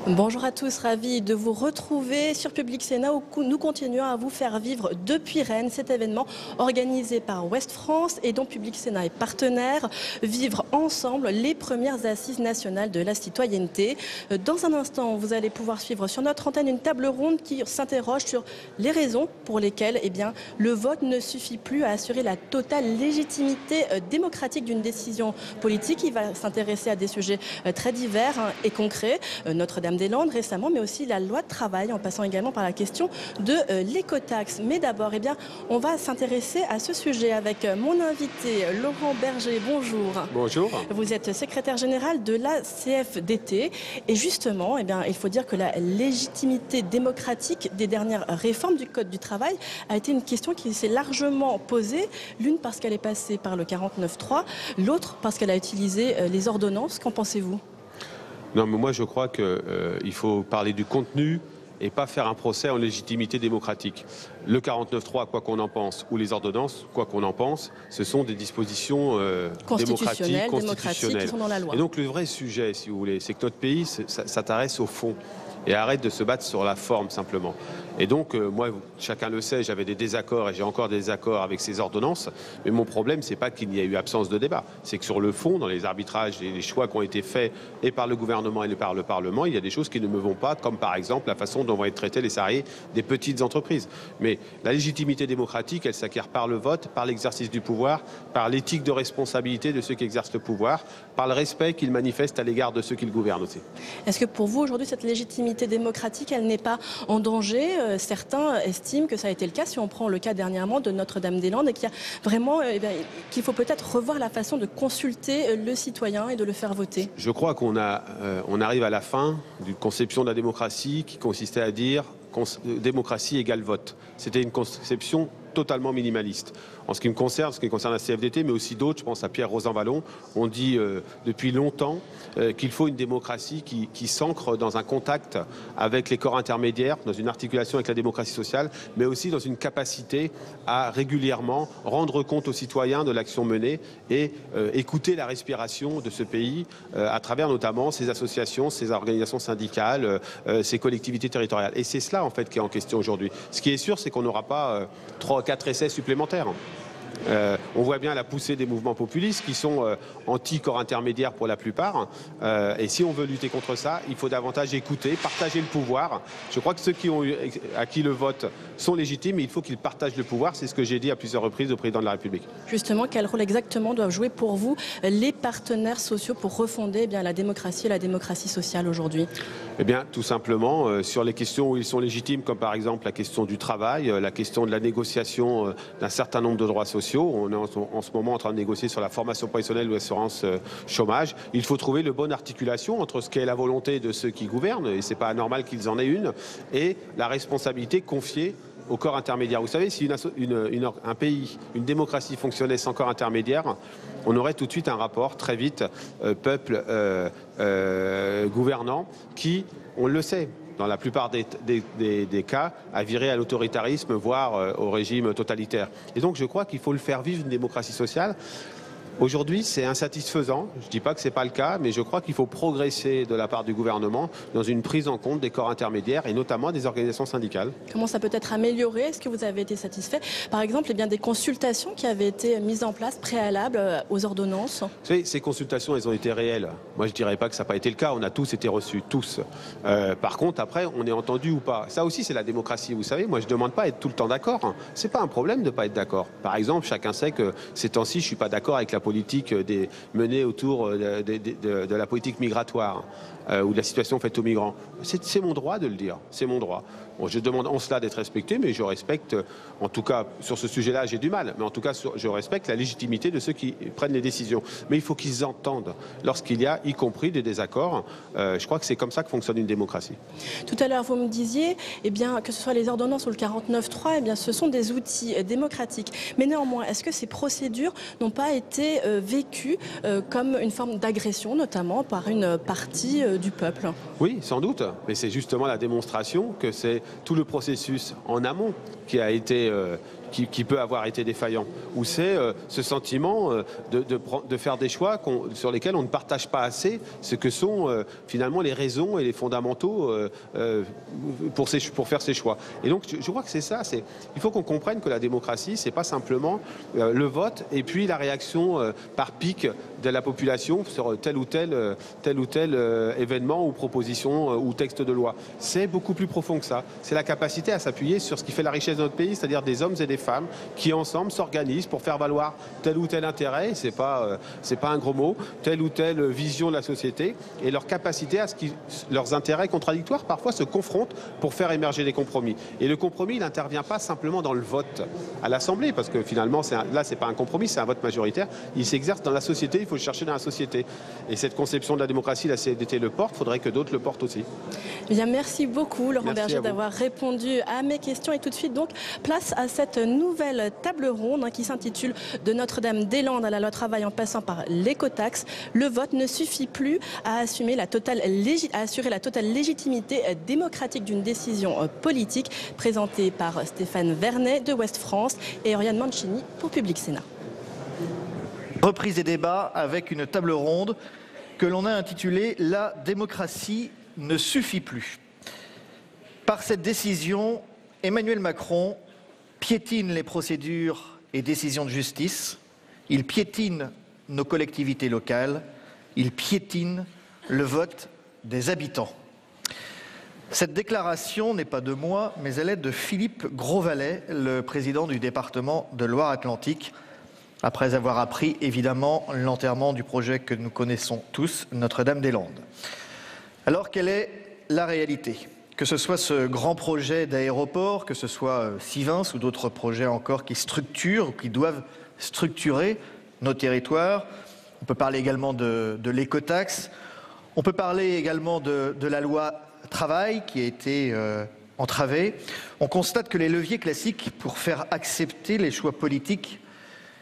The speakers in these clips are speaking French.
Bonjour à tous, ravi de vous retrouver sur Public Sénat où nous continuons à vous faire vivre depuis Rennes cet événement organisé par Ouest France et dont Public Sénat est partenaire. Vivre ensemble les premières assises nationales de la citoyenneté. Dans un instant, vous allez pouvoir suivre sur notre antenne une table ronde qui s'interroge sur les raisons pour lesquelles le vote ne suffit plus à assurer la totale légitimité démocratique d'une décision politique. Il va s'intéresser à des sujets très divers et concrets. Notre-Dame-des-Landes récemment, mais aussi la loi de travail, en passant également par la question de l'écotaxe. Mais d'abord, on va s'intéresser à ce sujet avec mon invité, Laurent Berger. Bonjour. Bonjour. Vous êtes secrétaire général de la CFDT. Et justement, il faut dire que la légitimité démocratique des dernières réformes du Code du travail a été une question qui s'est largement posée. L'une parce qu'elle est passée par le 49.3, l'autre parce qu'elle a utilisé les ordonnances. Qu'en pensez-vous ? Non, mais moi je crois qu'il faut parler du contenu et pas faire un procès en légitimité démocratique. Le 49.3, quoi qu'on en pense, ou les ordonnances, quoi qu'on en pense, ce sont des dispositions démocratiques, constitutionnelles, qui sont dans la loi. Et donc le vrai sujet, si vous voulez, c'est que notre pays s'intéresse au fond et arrête de se battre sur la forme simplement. Et donc, moi, chacun le sait, j'avais des désaccords et j'ai encore des désaccords avec ces ordonnances. Mais mon problème, c'est pas qu'il y ait eu absence de débat. C'est que sur le fond, dans les arbitrages et les choix qui ont été faits et par le gouvernement et par le Parlement, il y a des choses qui ne me vont pas, comme par exemple la façon dont vont être traités les salariés des petites entreprises. Mais la légitimité démocratique, elle s'acquiert par le vote, par l'exercice du pouvoir, par l'éthique de responsabilité de ceux qui exercent le pouvoir, par le respect qu'ils manifestent à l'égard de ceux qui le gouvernent aussi. Est-ce que pour vous, aujourd'hui, cette légitimité démocratique, elle n'est pas en danger ? Certains estiment que ça a été le cas, si on prend le cas dernièrement de Notre-Dame-des-Landes, et qu'il y a vraiment, qu'il faut peut-être revoir la façon de consulter le citoyen et de le faire voter. Je crois qu'on arrive à la fin d'une conception de la démocratie qui consistait à dire démocratie égale vote. C'était une conception totalement minimaliste. En ce qui me concerne, la CFDT, mais aussi d'autres, je pense à Pierre Rosanvallon, on dit depuis longtemps qu'il faut une démocratie qui s'ancre dans un contact avec les corps intermédiaires, dans une articulation avec la démocratie sociale, mais aussi dans une capacité à régulièrement rendre compte aux citoyens de l'action menée et écouter la respiration de ce pays à travers notamment ses associations, ses organisations syndicales, ses collectivités territoriales. Et c'est cela en fait qui est en question aujourd'hui. Ce qui est sûr, c'est qu'on n'aura pas 3 ou 4 essais supplémentaires. On voit bien la poussée des mouvements populistes qui sont anti-corps intermédiaires pour la plupart. Et si on veut lutter contre ça, il faut davantage écouter, partager le pouvoir. Je crois que ceux qui ont acquis le vote sont légitimes, mais il faut qu'ils partagent le pouvoir. C'est ce que j'ai dit à plusieurs reprises au président de la République. Justement, quel rôle exactement doivent jouer pour vous les partenaires sociaux pour refonder la démocratie et la démocratie sociale aujourd'hui ? Eh bien, tout simplement, sur les questions où ils sont légitimes, comme par exemple la question du travail, la question de la négociation d'un certain nombre de droits sociaux. On est en ce moment en train de négocier sur la formation professionnelle ou l'assurance chômage. Il faut trouver le bonne articulation entre ce qu'est la volonté de ceux qui gouvernent, et c'est pas anormal qu'ils en aient une, et la responsabilité confiée au corps intermédiaire. Vous savez, si un pays, une démocratie fonctionnait sans corps intermédiaire, on aurait tout de suite un rapport, très vite, peuple gouvernant, qui, on le sait, dans la plupart des cas, a viré à l'autoritarisme, voire au régime totalitaire. Et donc je crois qu'il faut le faire vivre, une démocratie sociale. Aujourd'hui, c'est insatisfaisant. Je ne dis pas que ce n'est pas le cas, mais je crois qu'il faut progresser de la part du gouvernement dans une prise en compte des corps intermédiaires et notamment des organisations syndicales. Comment ça peut être amélioré ? Est-ce que vous avez été satisfait ? Par exemple, des consultations qui avaient été mises en place préalables aux ordonnances ? Vous savez, ces consultations, elles ont été réelles. Moi, je ne dirais pas que ça n'a pas été le cas. On a tous été reçus, tous. Par contre, après, on est entendu ou pas. Ça aussi, c'est la démocratie. Vous savez, moi, je ne demande pas à être tout le temps d'accord. Ce n'est pas un problème de ne pas être d'accord. Par exemple, chacun sait que ces temps-ci, je ne suis pas d'accord avec la politique menée autour de la politique migratoire ou de la situation faite aux migrants. C'est mon droit de le dire, c'est mon droit. Bon, je demande en cela d'être respecté, mais je respecte, en tout cas sur ce sujet-là, j'ai du mal, mais en tout cas je respecte la légitimité de ceux qui prennent les décisions. Mais il faut qu'ils entendent lorsqu'il y a, y compris des désaccords. Je crois que c'est comme ça que fonctionne une démocratie. Tout à l'heure, vous me disiez, que ce soit les ordonnances ou le 49.3, ce sont des outils démocratiques. Mais néanmoins, est-ce que ces procédures n'ont pas été vécues comme une forme d'agression, notamment par une partie du peuple ? Oui, sans doute, mais c'est justement la démonstration que c'est tout le processus en amont qui a été qui peut avoir été défaillant, ou c'est ce sentiment de faire des choix sur lesquels on ne partage pas assez ce que sont finalement les raisons et les fondamentaux pour faire ces choix. Et donc je crois que c'est ça, il faut qu'on comprenne que la démocratie, c'est pas simplement le vote et puis la réaction par pic de la population sur tel ou tel événement ou proposition ou texte de loi. C'est beaucoup plus profond que ça. C'est la capacité à s'appuyer sur ce qui fait la richesse de notre pays, c'est-à-dire des hommes et des femmes qui ensemble s'organisent pour faire valoir tel ou tel intérêt, c'est pas un gros mot, telle ou telle vision de la société, et leur capacité à ce que leurs intérêts contradictoires parfois se confrontent pour faire émerger des compromis. Et le compromis, il n'intervient pas simplement dans le vote à l'Assemblée, parce que finalement, là, c'est pas un compromis, c'est un vote majoritaire. Il s'exerce dans la société, il faut le chercher dans la société. Et cette conception de la démocratie, la CFDT le porte, il faudrait que d'autres le portent aussi. Bien, merci beaucoup, Laurent Berger, d'avoir répondu à mes questions. Et tout de suite, donc, place à cette nouvelle table ronde qui s'intitule « De Notre-Dame-des-Landes à la loi travail en passant par l'écotaxe, le vote ne suffit plus à assurer la totale légitimité démocratique d'une décision politique », présentée par Stéphane Vernet de Ouest France et Oriane Mancini pour Public Sénat. Reprise des débats avec une table ronde que l'on a intitulée « La démocratie ne suffit plus ». Par cette décision, Emmanuel Macron piétine les procédures et décisions de justice, il piétine nos collectivités locales, il piétine le vote des habitants. Cette déclaration n'est pas de moi, mais elle est de Philippe Grosvalet, le président du département de Loire-Atlantique, après avoir appris évidemment l'enterrement du projet que nous connaissons tous, Notre-Dame-des-Landes. Alors, quelle est la réalité ? Que ce soit ce grand projet d'aéroport, que ce soit Sivins ou d'autres projets encore qui structurent ou qui doivent structurer nos territoires. On peut parler également de l'écotaxe. On peut parler également de la loi travail qui a été entravée. On constate que les leviers classiques pour faire accepter les choix politiques,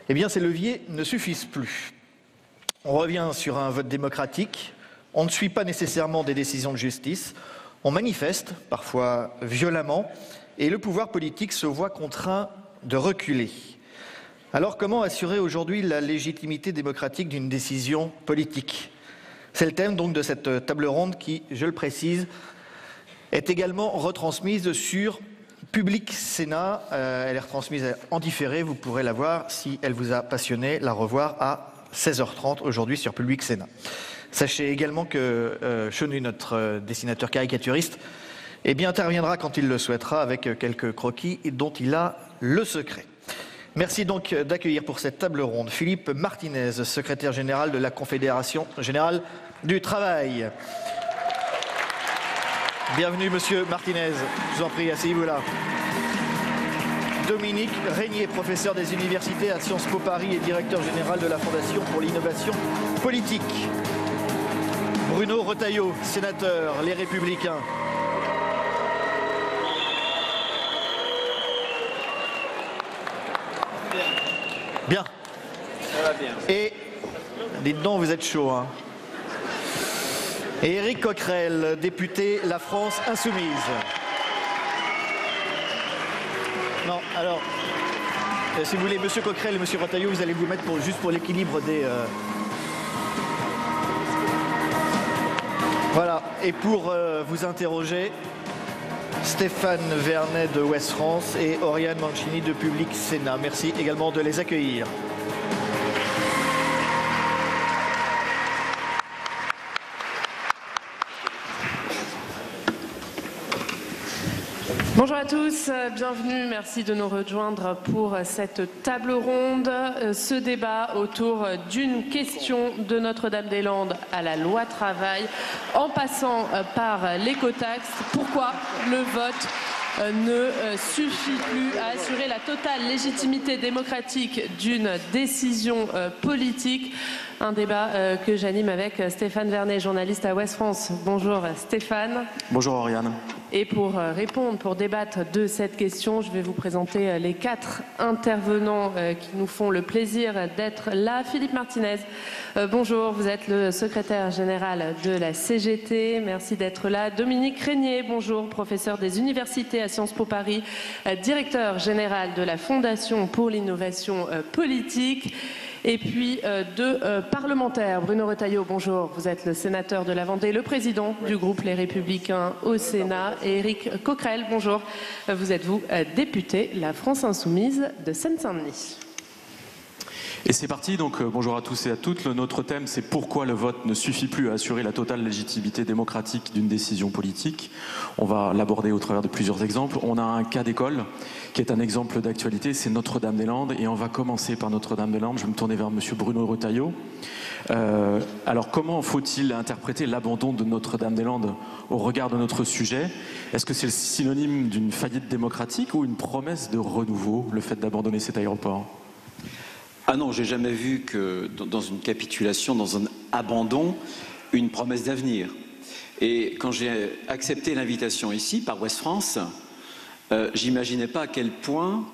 eh bien ces leviers ne suffisent plus. On revient sur un vote démocratique. On ne suit pas nécessairement des décisions de justice. On manifeste, parfois violemment, et le pouvoir politique se voit contraint de reculer. Alors comment assurer aujourd'hui la légitimité démocratique d'une décision politique ? C'est le thème donc de cette table ronde qui, je le précise, est également retransmise sur Public Sénat. Elle est retransmise en différé, vous pourrez la voir si elle vous a passionné, la revoir à 16h30 aujourd'hui sur Public Sénat. Sachez également que Chenu, notre dessinateur caricaturiste, eh bien, interviendra quand il le souhaitera avec quelques croquis dont il a le secret. Merci donc d'accueillir pour cette table ronde Philippe Martinez, secrétaire général de la Confédération Générale du Travail. Bienvenue Monsieur Martinez, je vous en prie, asseyez-vous là. Dominique Régnier, professeur des universités à Sciences Po Paris et directeur général de la Fondation pour l'innovation politique. Bruno Retailleau, sénateur, Les Républicains. Bien. Ça va bien. Et, dites donc, vous êtes chaud, hein. Et Éric Coquerel, député La France Insoumise. Non, alors, si vous voulez, Monsieur Coquerel et Monsieur Retailleau, vous allez vous mettre juste pour l'équilibre des... Voilà, et pour vous interroger, Stéphane Vernet de Ouest France et Oriane Mancini de Public Sénat. Merci également de les accueillir. Bonjour à tous, bienvenue, merci de nous rejoindre pour cette table ronde. Ce débat autour d'une question de Notre-Dame-des-Landes à la loi travail, en passant par l'écotaxe. Pourquoi le vote ne suffit plus à assurer la totale légitimité démocratique d'une décision politique? Un débat que j'anime avec Stéphane Vernet, journaliste à Ouest France. Bonjour Stéphane. Bonjour Oriane. Et pour répondre, pour débattre de cette question, je vais vous présenter les 4 intervenants qui nous font le plaisir d'être là. Philippe Martinez, bonjour, vous êtes le secrétaire général de la CGT, merci d'être là. Dominique Régnier, bonjour, professeur des universités à Sciences Po Paris, directeur général de la Fondation pour l'innovation politique. Et puis 2 parlementaires. Bruno Retailleau, bonjour, vous êtes le sénateur de la Vendée, le président du groupe Les Républicains au Sénat. Et Éric Coquerel, bonjour, vous êtes député La France Insoumise de Seine-Saint-Denis. Et c'est parti, donc bonjour à tous et à toutes. Notre thème, c'est pourquoi le vote ne suffit plus à assurer la totale légitimité démocratique d'une décision politique. On va l'aborder au travers de plusieurs exemples. On a un cas d'école qui est un exemple d'actualité, c'est Notre-Dame-des-Landes. Et on va commencer par Notre-Dame-des-Landes. Je vais me tourner vers monsieur Bruno Retailleau. Alors comment faut-il interpréter l'abandon de Notre-Dame-des-Landes au regard de notre sujet? Est-ce que c'est le synonyme d'une faillite démocratique ou une promesse de renouveau, le fait d'abandonner cet aéroport? Ah non, j'ai jamais vu que dans une capitulation, dans un abandon, une promesse d'avenir. Et quand j'ai accepté l'invitation ici par Ouest France, j'imaginais pas à quel point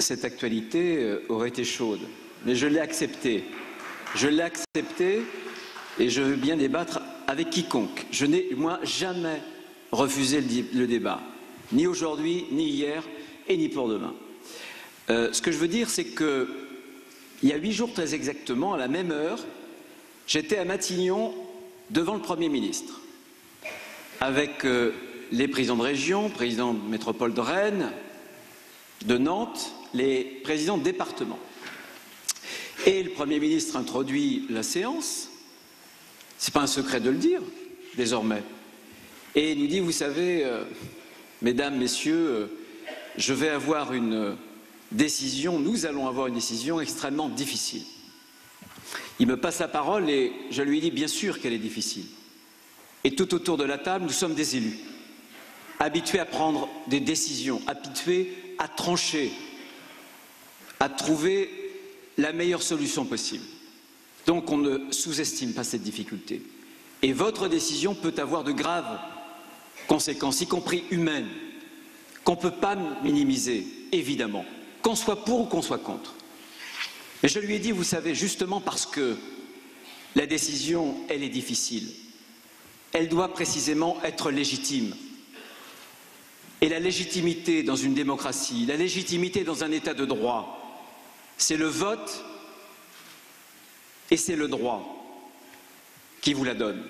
cette actualité aurait été chaude. Mais je l'ai acceptée. Je l'ai acceptée et je veux bien débattre avec quiconque. Je n'ai, moi, jamais refusé le débat. Ni aujourd'hui, ni hier et ni pour demain. Ce que je veux dire, c'est que il y a 8 jours très exactement, à la même heure, j'étais à Matignon devant le Premier ministre, avec les présidents de région, présidents de métropole de Rennes, de Nantes, les présidents de département. Et le Premier ministre introduit la séance, c'est pas un secret de le dire, désormais, et il nous dit, vous savez, mesdames, messieurs, je vais avoir nous allons avoir une décision extrêmement difficile. Il me passe la parole et je lui dis bien sûr qu'elle est difficile. Et tout autour de la table, nous sommes des élus, habitués à prendre des décisions, habitués à trancher, à trouver la meilleure solution possible. Donc on ne sous-estime pas cette difficulté. Et votre décision peut avoir de graves conséquences, y compris humaines, qu'on ne peut pas minimiser, évidemment. Qu'on soit pour ou qu'on soit contre. Mais je lui ai dit, vous savez, justement parce que la décision, elle est difficile, elle doit précisément être légitime. Et la légitimité dans une démocratie, la légitimité dans un état de droit, c'est le vote et c'est le droit qui vous la donne.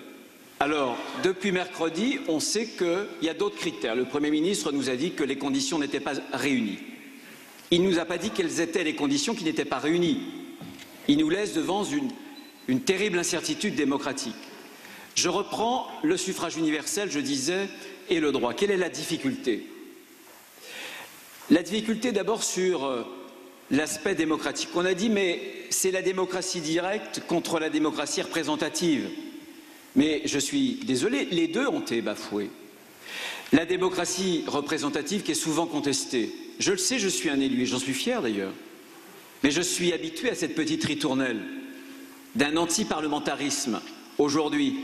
Alors, depuis mercredi, on sait qu'il y a d'autres critères. Le Premier ministre nous a dit que les conditions n'étaient pas réunies. Il ne nous a pas dit quelles étaient les conditions qui n'étaient pas réunies. Il nous laisse devant une terrible incertitude démocratique. Je reprends le suffrage universel, je disais, et le droit. Quelle est la difficulté? La difficulté d'abord sur l'aspect démocratique. On a dit, mais c'est la démocratie directe contre la démocratie représentative. Mais je suis désolé, les deux ont été bafoués. La démocratie représentative qui est souvent contestée. Je le sais, je suis un élu et j'en suis fier d'ailleurs. Mais je suis habitué à cette petite ritournelle d'un anti-parlementarisme aujourd'hui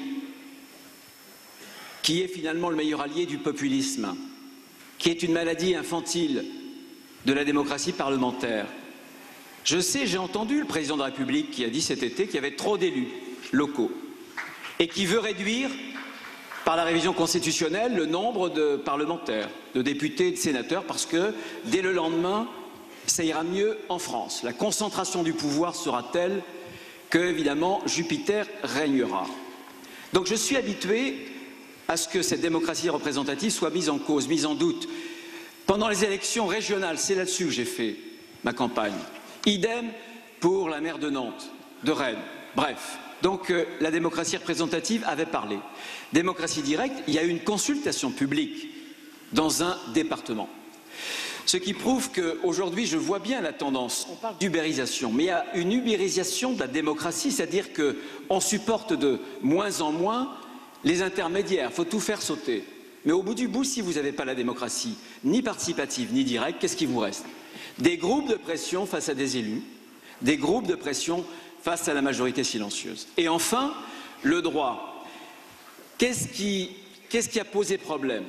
qui est finalement le meilleur allié du populisme, qui est une maladie infantile de la démocratie parlementaire. Je sais, j'ai entendu le président de la République qui a dit cet été qu'il y avait trop d'élus locaux et qui veut réduire par la révision constitutionnelle le nombre de parlementaires, de députés et de sénateurs, parce que dès le lendemain, ça ira mieux en France. La concentration du pouvoir sera telle que, évidemment, Jupiter régnera. Donc je suis habitué à ce que cette démocratie représentative soit mise en cause, mise en doute. Pendant les élections régionales, c'est là-dessus que j'ai fait ma campagne. Idem pour la maire de Nantes, de Rennes, bref. Donc la démocratie représentative avait parlé. Démocratie directe, il y a eu une consultation publique dans un département. Ce qui prouve qu'aujourd'hui, je vois bien la tendance, on parle d'ubérisation, mais il y a une ubérisation de la démocratie, c'est-à-dire qu'on supporte de moins en moins les intermédiaires, il faut tout faire sauter. Mais au bout du bout, si vous n'avez pas la démocratie, ni participative, ni directe, qu'est-ce qui vous reste? Des groupes de pression face à des élus, des groupes de pression face à la majorité silencieuse. Et enfin, le droit. Qu'est-ce qui a posé problème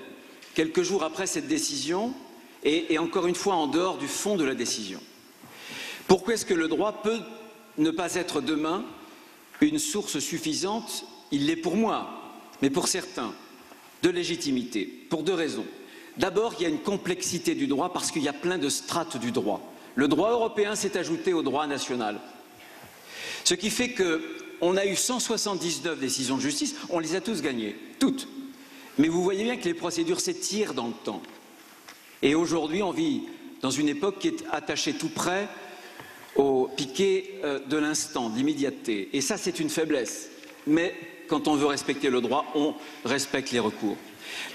quelques jours après cette décision et encore une fois en dehors du fond de la décision? Pourquoi est-ce que le droit peut ne pas être demain une source suffisante? Il l'est pour moi, mais pour certains, de légitimité, pour deux raisons. D'abord, il y a une complexité du droit parce qu'il y a plein de strates du droit. Le droit européen s'est ajouté au droit national. Ce qui fait qu'on a eu 179 décisions de justice, on les a tous gagnées, toutes. Mais vous voyez bien que les procédures s'étirent dans le temps. Et aujourd'hui, on vit dans une époque qui est attachée tout près au piquet de l'instant, de l'immédiateté. Et ça, c'est une faiblesse. Mais quand on veut respecter le droit, on respecte les recours.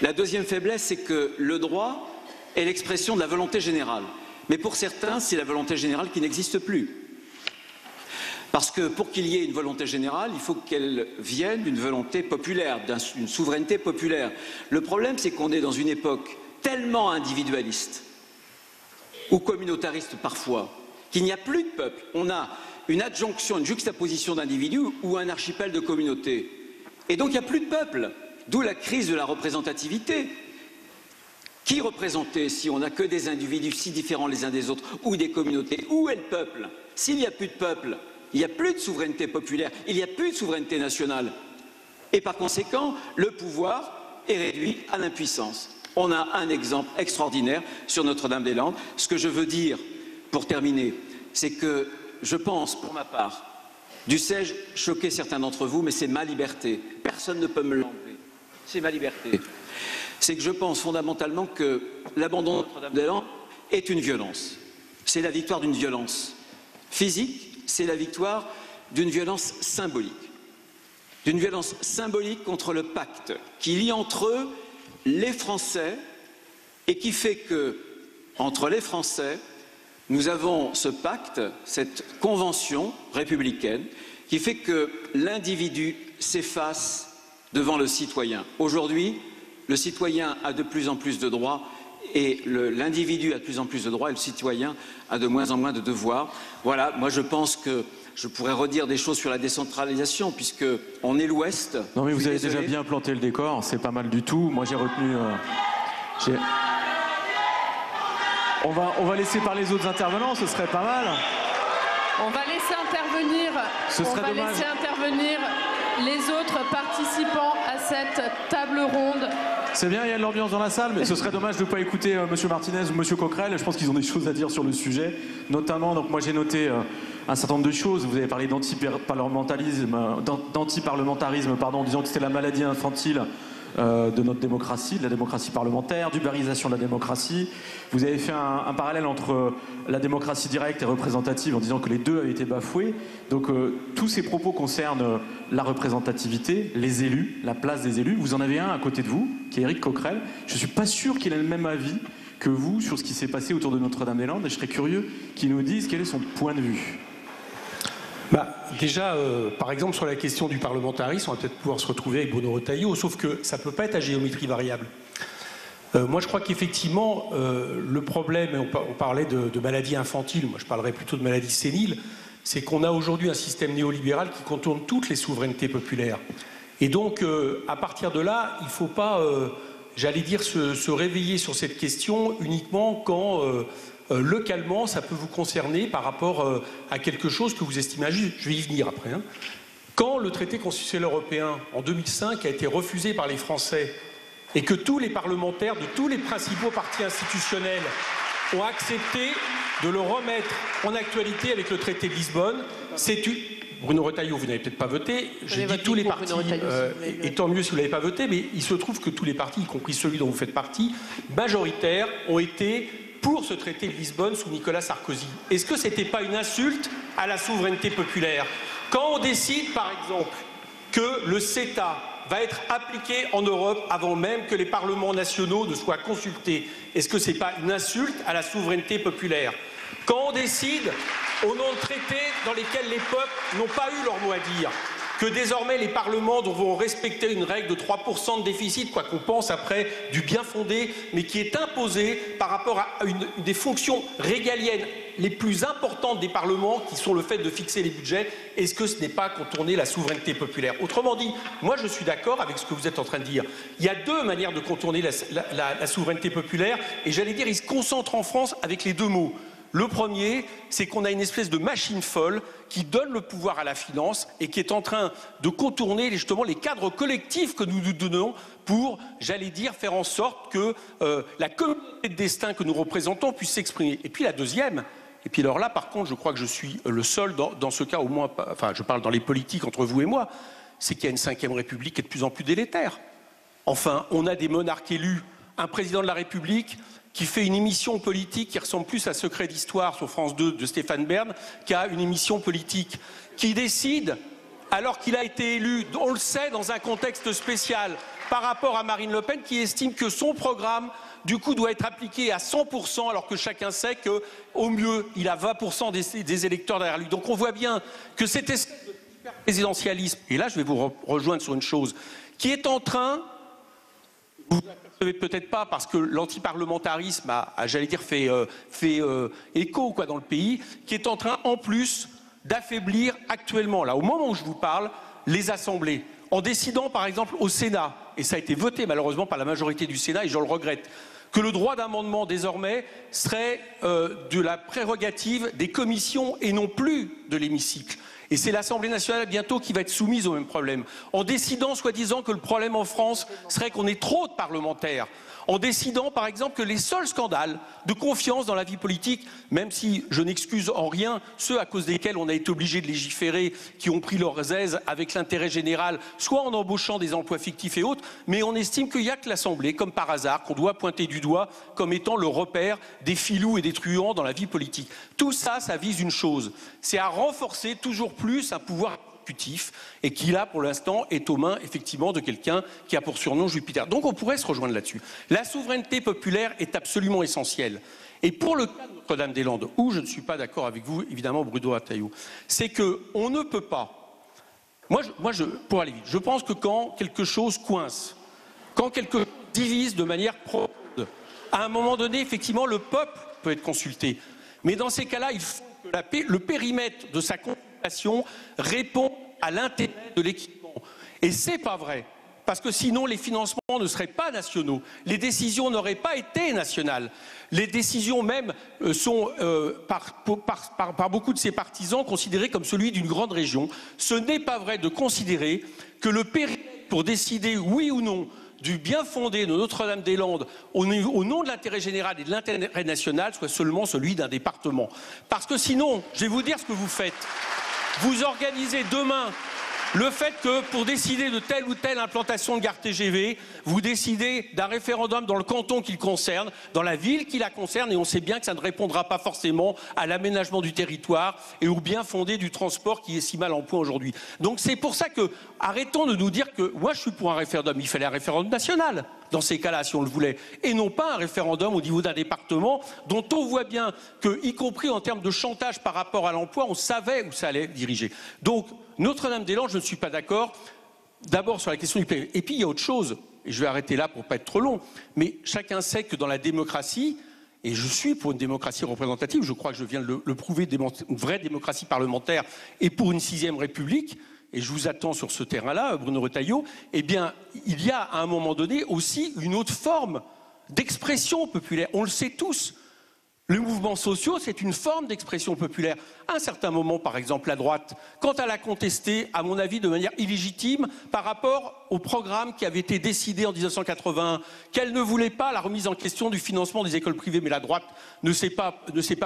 La deuxième faiblesse, c'est que le droit est l'expression de la volonté générale. Mais pour certains, c'est la volonté générale qui n'existe plus. Parce que pour qu'il y ait une volonté générale, il faut qu'elle vienne d'une volonté populaire, d'une souveraineté populaire. Le problème, c'est qu'on est dans une époque tellement individualiste, ou communautariste parfois, qu'il n'y a plus de peuple. On a une adjonction, une juxtaposition d'individus ou un archipel de communautés. Et donc il n'y a plus de peuple, d'où la crise de la représentativité. Qui représenter si on n'a que des individus si différents les uns des autres, ou des communautés? Où est le peuple? S'il n'y a plus de peuple, il n'y a plus de souveraineté populaire, il n'y a plus de souveraineté nationale. Et par conséquent, le pouvoir est réduit à l'impuissance. On a un exemple extraordinaire sur Notre-Dame-des-Landes. Ce que je veux dire, pour terminer, c'est que je pense, pour ma part, dussé-je choquer certains d'entre vous, mais c'est ma liberté. Personne ne peut me l'enlever. C'est ma liberté. C'est que je pense fondamentalement que l'abandon de Notre-Dame-des-Landes est une violence. C'est la victoire d'une violence physique, c'est la victoire d'une violence symbolique. D'une violence symbolique contre le pacte qui lie entre eux les Français et qui fait que, entre les Français, nous avons ce pacte, cette convention républicaine qui fait que l'individu s'efface devant le citoyen. Aujourd'hui, le citoyen a de plus en plus de droits et l'individu a de plus en plus de droits et le citoyen a de moins en moins de devoirs. Voilà, moi je pense que je pourrais redire des choses sur la décentralisation puisqu'on est l'Ouest. Non mais vous avez déjà bien planté le décor, c'est pas mal du tout. Moi j'ai retenu... On va laisser parler les autres intervenants, ce serait pas mal. On va laisser intervenir, laisser intervenir les autres participants à cette table ronde. C'est bien, il y a de l'ambiance dans la salle, mais ce serait dommage de ne pas écouter M. Martinez ou M. Coquerel. Je pense qu'ils ont des choses à dire sur le sujet. Notamment, donc moi j'ai noté un certain nombre de choses. Vous avez parlé d'antiparlementarisme, en disant que c'était la maladie infantile de notre démocratie, de la démocratie parlementaire, d'ubérisation de la démocratie. Vous avez fait un parallèle entre la démocratie directe et représentative en disant que les deux avaient été bafoués. Donc tous ces propos concernent la représentativité, les élus, la place des élus. Vous en avez un à côté de vous, qui est Éric Coquerel. Je ne suis pas sûr qu'il ait le même avis que vous sur ce qui s'est passé autour de Notre-Dame-des-Landes et je serais curieux qu'il nous dise quel est son point de vue. Déjà, par exemple, sur la question du parlementarisme, on va peut-être pouvoir se retrouver avec Bruno Retailleau, sauf que ça ne peut pas être à géométrie variable. Moi, je crois qu'effectivement, le problème, et on parlait de maladie infantile, moi je parlerais plutôt de maladie sénile, c'est qu'on a aujourd'hui un système néolibéral qui contourne toutes les souverainetés populaires. Et donc, à partir de là, il ne faut pas, j'allais dire, se réveiller sur cette question uniquement quand... localement, ça peut vous concerner par rapport à quelque chose que vous estimez injuste. Je vais y venir après. Quand le traité constitutionnel européen, en 2005, a été refusé par les Français et que tous les parlementaires de tous les principaux partis institutionnels ont accepté de le remettre en actualité avec le traité de Lisbonne, Bruno Retailleau, vous n'avez peut-être pas voté, j'ai dit tous les partis, et tant mieux si vous ne l'avez pas voté, mais il se trouve que tous les partis, y compris celui dont vous faites partie, majoritaires, ont été pour ce traité de Lisbonne sous Nicolas Sarkozy. Est-ce que ce n'était pas une insulte à la souveraineté populaire? Quand on décide, par exemple, que le CETA va être appliqué en Europe avant même que les parlements nationaux ne soient consultés, est-ce que ce n'est pas une insulte à la souveraineté populaire? Quand on décide, au nom de traités dans lesquels les peuples n'ont pas eu leur mot à dire, que désormais les parlements vont respecter une règle de 3% de déficit, quoi qu'on pense après du bien fondé, mais qui est imposée par rapport à une des fonctions régaliennes les plus importantes des parlements, qui sont le fait de fixer les budgets. Est-ce que ce n'est pas contourner la souveraineté populaire? Autrement dit, moi je suis d'accord avec ce que vous êtes en train de dire. Il y a deux manières de contourner la souveraineté populaire, et j'allais dire, ils se concentrent en France avec les deux mots. Le premier, c'est qu'on a une espèce de machine folle qui donne le pouvoir à la finance et qui est en train de contourner justement les cadres collectifs que nous nous donnons pour, j'allais dire, faire en sorte que la communauté de destin que nous représentons puisse s'exprimer. Et puis la deuxième, et puis alors là par contre je crois que je suis le seul dans ce cas, au moins, enfin je parle dans les politiques entre vous et moi, c'est qu'il y a une 5e République qui est de plus en plus délétère. Enfin, on a des monarques élus, un président de la République qui fait une émission politique qui ressemble plus à Secret d'Histoire sur France 2 de Stéphane Bern qu'à une émission politique, qui décide, alors qu'il a été élu, on le sait, dans un contexte spécial, par rapport à Marine Le Pen, qui estime que son programme, du coup, doit être appliqué à 100%, alors que chacun sait qu'au mieux, il a 20% des électeurs derrière lui. Donc on voit bien que cette espèce de présidentialisme, et là je vais vous rejoindre sur une chose, qui est en train... Vous ne savez peut-être pas parce que l'antiparlementarisme a j'allais dire, fait écho dans le pays, qui est en train en plus d'affaiblir actuellement, là, au moment où je vous parle, les assemblées. En décidant par exemple au Sénat, et ça a été voté malheureusement par la majorité du Sénat, et je le regrette, que le droit d'amendement désormais serait de la prérogative des commissions et non plus de l'hémicycle. Et c'est l'Assemblée nationale bientôt qui va être soumise au même problème. En décidant, soi-disant, que le problème en France serait qu'on ait trop de parlementaires. En décidant, par exemple, que les seuls scandales de confiance dans la vie politique, même si je n'excuse en rien ceux à cause desquels on a été obligé de légiférer, qui ont pris leurs aises avec l'intérêt général, soit en embauchant des emplois fictifs et autres, mais on estime qu'il n'y a que l'Assemblée, comme par hasard, qu'on doit pointer du doigt comme étant le repère des filous et des truands dans la vie politique. Tout ça, ça vise une chose, c'est à renforcer toujours plus un pouvoir exécutif et qui là pour l'instant est aux mains effectivement de quelqu'un qui a pour surnom Jupiter. Donc on pourrait se rejoindre là-dessus. La souveraineté populaire est absolument essentielle. Et pour le cas de Notre-Dame-des-Landes, où je ne suis pas d'accord avec vous, évidemment Bruno Retailleau, c'est qu'on ne peut pas... pour aller vite, je pense que quand quelque chose coince, quand quelque chose divise de manière profonde, à un moment donné, effectivement, le peuple peut être consulté. Mais dans ces cas-là, il faut que le périmètre de sa consultation répond à l'intérêt de l'équipement. Et c'est pas vrai, parce que sinon les financements ne seraient pas nationaux, les décisions n'auraient pas été nationales. Les décisions même sont, par beaucoup de ses partisans, considérées comme celui d'une grande région. Ce n'est pas vrai de considérer que le périmètre pour décider oui ou non du bien fondé de Notre-Dame-des-Landes au nom de l'intérêt général et de l'intérêt national soit seulement celui d'un département. Parce que sinon, je vais vous dire ce que vous faites. Vous organisez demain le fait que pour décider de telle ou telle implantation de gare TGV, vous décidez d'un référendum dans le canton qui le concerne, dans la ville qui la concerne, et on sait bien que ça ne répondra pas forcément à l'aménagement du territoire et au bien fondé du transport qui est si mal en point aujourd'hui. Donc c'est pour ça que, arrêtons de nous dire que moi je suis pour un référendum, il fallait un référendum national dans ces cas-là si on le voulait, et non pas un référendum au niveau d'un département dont on voit bien que, y compris en termes de chantage par rapport à l'emploi, on savait où ça allait diriger. Donc Notre-Dame-des-Landes, je ne suis pas d'accord, d'abord sur la question du périmètre. Et puis il y a autre chose, et je vais arrêter là pour ne pas être trop long, mais chacun sait que dans la démocratie, et je suis pour une démocratie représentative, je crois que je viens de le prouver, une vraie démocratie parlementaire, et pour une 6e République, et je vous attends sur ce terrain-là, Bruno Retailleau, eh bien, il y a à un moment donné aussi une autre forme d'expression populaire. On le sait tous. Les mouvements sociaux, c'est une forme d'expression populaire. À un certain moment, par exemple, la droite, quand elle a contesté, à mon avis, de manière illégitime, par rapport au programme qui avait été décidé en 1981, qu'elle ne voulait pas la remise en question du financement des écoles privées, mais la droite ne s'est pas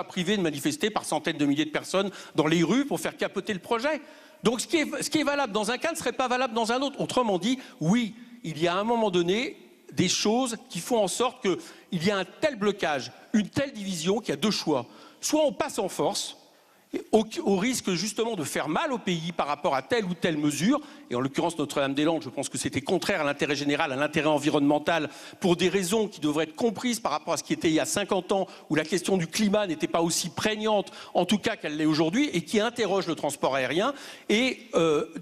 privée de manifester par centaines de milliers de personnes dans les rues pour faire capoter le projet. Donc ce qui est valable dans un cas ne serait pas valable dans un autre. Autrement dit, oui, il y a à un moment donné des choses qui font en sorte qu'il y a un tel blocage, une telle division qu'il y a deux choix. Soit on passe en force, au risque justement de faire mal au pays par rapport à telle ou telle mesure, et en l'occurrence Notre-Dame-des-Landes, je pense que c'était contraire à l'intérêt général, à l'intérêt environnemental, pour des raisons qui devraient être comprises par rapport à ce qui était il y a 50 ans, où la question du climat n'était pas aussi prégnante, en tout cas qu'elle l'est aujourd'hui, et qui interroge le transport aérien. Et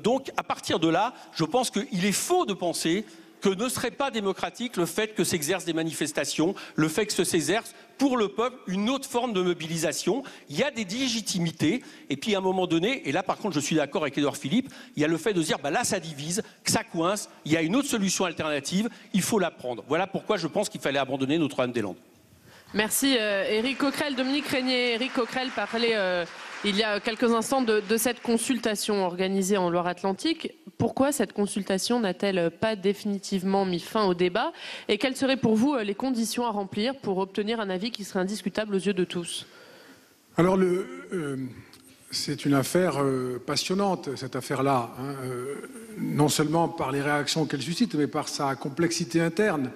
donc, à partir de là, je pense qu'il est faux de penser que ne serait pas démocratique le fait que s'exercent des manifestations, le fait que s'exerce pour le peuple une autre forme de mobilisation. Il y a des légitimités, et puis à un moment donné, et là par contre je suis d'accord avec Édouard Philippe, il y a le fait de se dire, là ça divise, que ça coince, il y a une autre solution alternative, il faut la prendre. Voilà pourquoi je pense qu'il fallait abandonner Notre-Dame-des-Landes. Merci Éric Coquerel. Dominique Régnier, Éric Coquerel parlait il y a quelques instants de cette consultation organisée en Loire-Atlantique. Pourquoi cette consultation n'a-t-elle pas définitivement mis fin au débat? Et quelles seraient pour vous les conditions à remplir pour obtenir un avis qui serait indiscutable aux yeux de tous? Alors, c'est une affaire passionnante, cette affaire-là, hein, non seulement par les réactions qu'elle suscite, mais par sa complexité interne.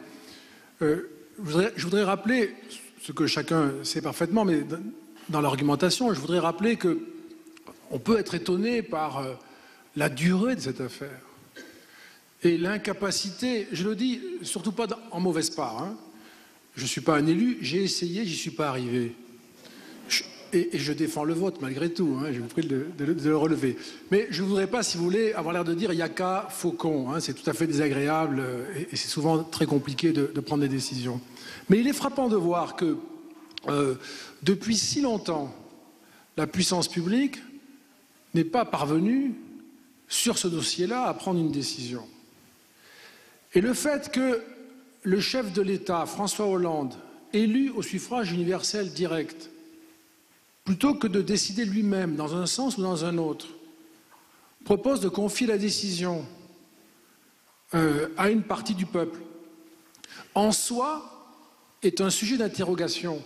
Je voudrais rappeler ce que chacun sait parfaitement, mais dans l'argumentation, je voudrais rappeler qu'on peut être étonné par la durée de cette affaire et l'incapacité, je le dis surtout pas en mauvaise part, hein. Je ne suis pas un élu, j'ai essayé, j'y suis pas arrivé. Et je défends le vote malgré tout, hein, je vous prie de le relever. Mais je ne voudrais pas, si vous voulez, avoir l'air de dire yaka, faucon, hein, c'est tout à fait désagréable et c'est souvent très compliqué de prendre des décisions. Mais il est frappant de voir que depuis si longtemps, la puissance publique n'est pas parvenue sur ce dossier-là à prendre une décision. Et le fait que le chef de l'État, François Hollande, élu au suffrage universel direct, plutôt que de décider lui-même dans un sens ou dans un autre, propose de confier la décision à une partie du peuple, en soi est un sujet d'interrogation.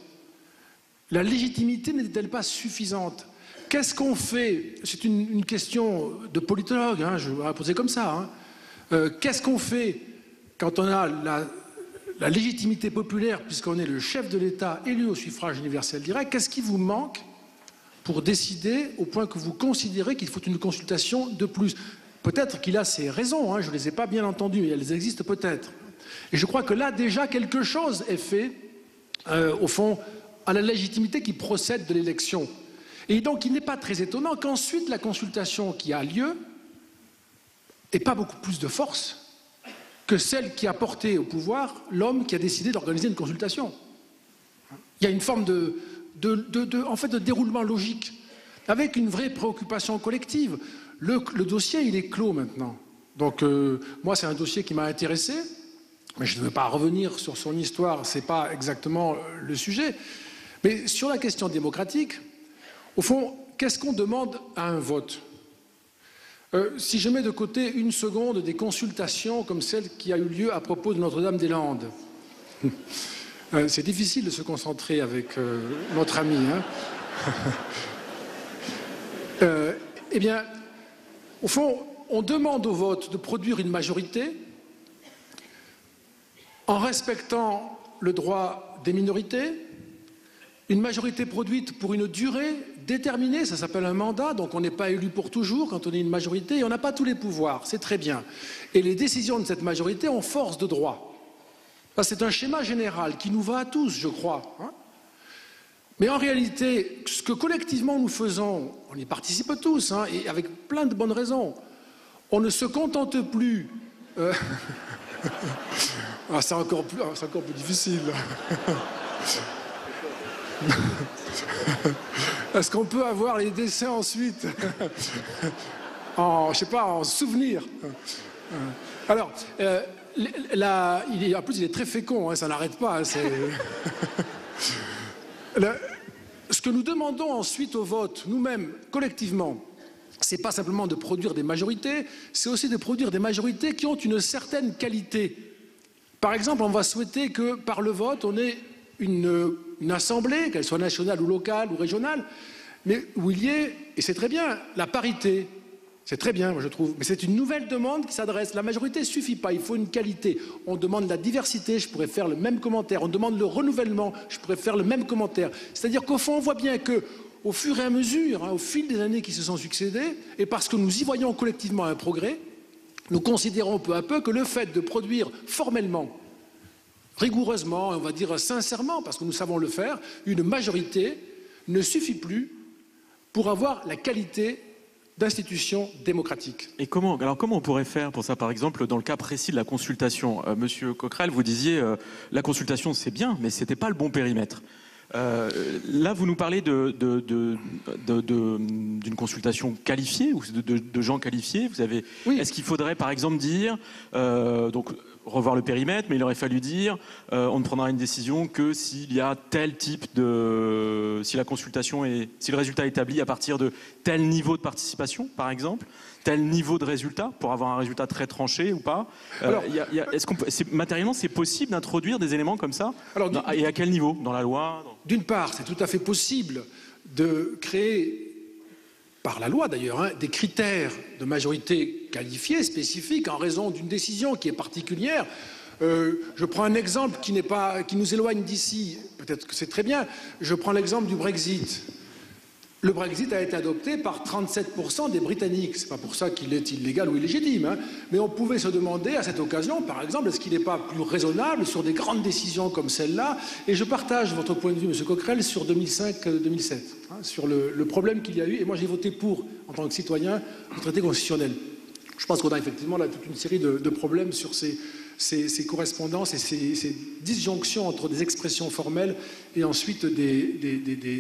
La légitimité n'était-elle pas suffisante? Qu'est-ce qu'on fait? C'est une question de politologue, hein, je vais la poser comme ça. Hein. Qu'est-ce qu'on fait quand on a la légitimité populaire, puisqu'on est le chef de l'État élu au suffrage universel direct? Qu'est-ce qui vous manque pour décider au point que vous considérez qu'il faut une consultation de plus? Peut-être qu'il a ses raisons, hein, je ne les ai pas bien entendues, mais elles existent peut-être. Et je crois que là, déjà, quelque chose est fait, au fond, à la légitimité qui procède de l'élection. Et donc, il n'est pas très étonnant qu'ensuite, la consultation qui a lieu n'ait pas beaucoup plus de force que celle qui a porté au pouvoir l'homme qui a décidé d'organiser une consultation. Il y a une forme en fait, de déroulement logique, avec une vraie préoccupation collective. Le dossier, il est clos maintenant. Donc, moi, c'est un dossier qui m'a intéressé, mais je ne veux pas revenir sur son histoire, ce n'est pas exactement le sujet. Mais sur la question démocratique, au fond, qu'est-ce qu'on demande à un vote? Si je mets de côté une seconde des consultations comme celle qui a eu lieu à propos de Notre-Dame-des-Landes, c'est difficile de se concentrer avec notre ami. Hein. Eh bien, au fond, on demande au vote de produire une majorité en respectant le droit des minorités, une majorité produite pour une durée déterminée, ça s'appelle un mandat, donc on n'est pas élu pour toujours quand on est une majorité et on n'a pas tous les pouvoirs, c'est très bien. Et les décisions de cette majorité ont force de droit. C'est un schéma général qui nous va à tous, je crois. Hein. Mais en réalité, ce que collectivement nous faisons, on y participe tous, hein, et avec plein de bonnes raisons, on ne se contente plus... c'est encore plus difficile. Est-ce qu'on peut avoir les décès ensuite je sais pas, en souvenir? Alors, en plus, il est très fécond, hein, ça n'arrête pas. Hein, ce que nous demandons ensuite au vote, nous-mêmes, collectivement, c'est pas simplement de produire des majorités, c'est aussi de produire des majorités qui ont une certaine qualité. Par exemple, on va souhaiter que, par le vote, on ait une assemblée, qu'elle soit nationale ou locale ou régionale, mais où il y ait, et c'est très bien, la parité. C'est très bien, moi, je trouve, mais c'est une nouvelle demande qui s'adresse. La majorité ne suffit pas, il faut une qualité. On demande la diversité, je pourrais faire le même commentaire. On demande le renouvellement, je pourrais faire le même commentaire. C'est-à-dire qu'au fond, on voit bien que, au fur et à mesure, au fil des années qui se sont succédées, et parce que nous y voyons collectivement un progrès, nous considérons peu à peu que le fait de produire formellement, rigoureusement, on va dire sincèrement, parce que nous savons le faire, une majorité ne suffit plus pour avoir la qualité d'institutions démocratiques. Et comment on pourrait faire pour ça, par exemple, dans le cas précis de la consultation? Monsieur Coquerel, vous disiez la consultation c'est bien, mais c'était pas le bon périmètre. Là, vous nous parlez d'une consultation qualifiée ou de gens qualifiés. Vous avez. Oui. Est-ce qu'il faudrait, par exemple, dire donc revoir le périmètre, mais il aurait fallu dire on ne prendra une décision que s'il y a tel type de, si la consultation est, si le résultat est établi à partir de tel niveau de participation, par exemple, tel niveau de résultat pour avoir un résultat très tranché ou pas. Matériellement, c'est possible d'introduire des éléments comme ça? Et à quel niveau? Dans la loi? D'une part, c'est tout à fait possible de créer, par la loi d'ailleurs, des critères de majorité qualifiée, spécifiques, en raison d'une décision qui est particulière. Je prends un exemple qui nous éloigne d'ici, peut-être que c'est très bien, je prends l'exemple du Brexit. Le Brexit a été adopté par 37% des Britanniques. Ce n'est pas pour ça qu'il est illégal ou illégitime, mais on pouvait se demander à cette occasion, par exemple, est-ce qu'il n'est pas plus raisonnable sur des grandes décisions comme celle-là? Et je partage votre point de vue, M. Coquerel, sur 2005-2007, sur le problème qu'il y a eu. Et moi, j'ai voté pour, en tant que citoyen, le traité constitutionnel. Je pense qu'on a effectivement là toute une série de problèmes sur ces correspondances et ces disjonctions entre des expressions formelles et ensuite des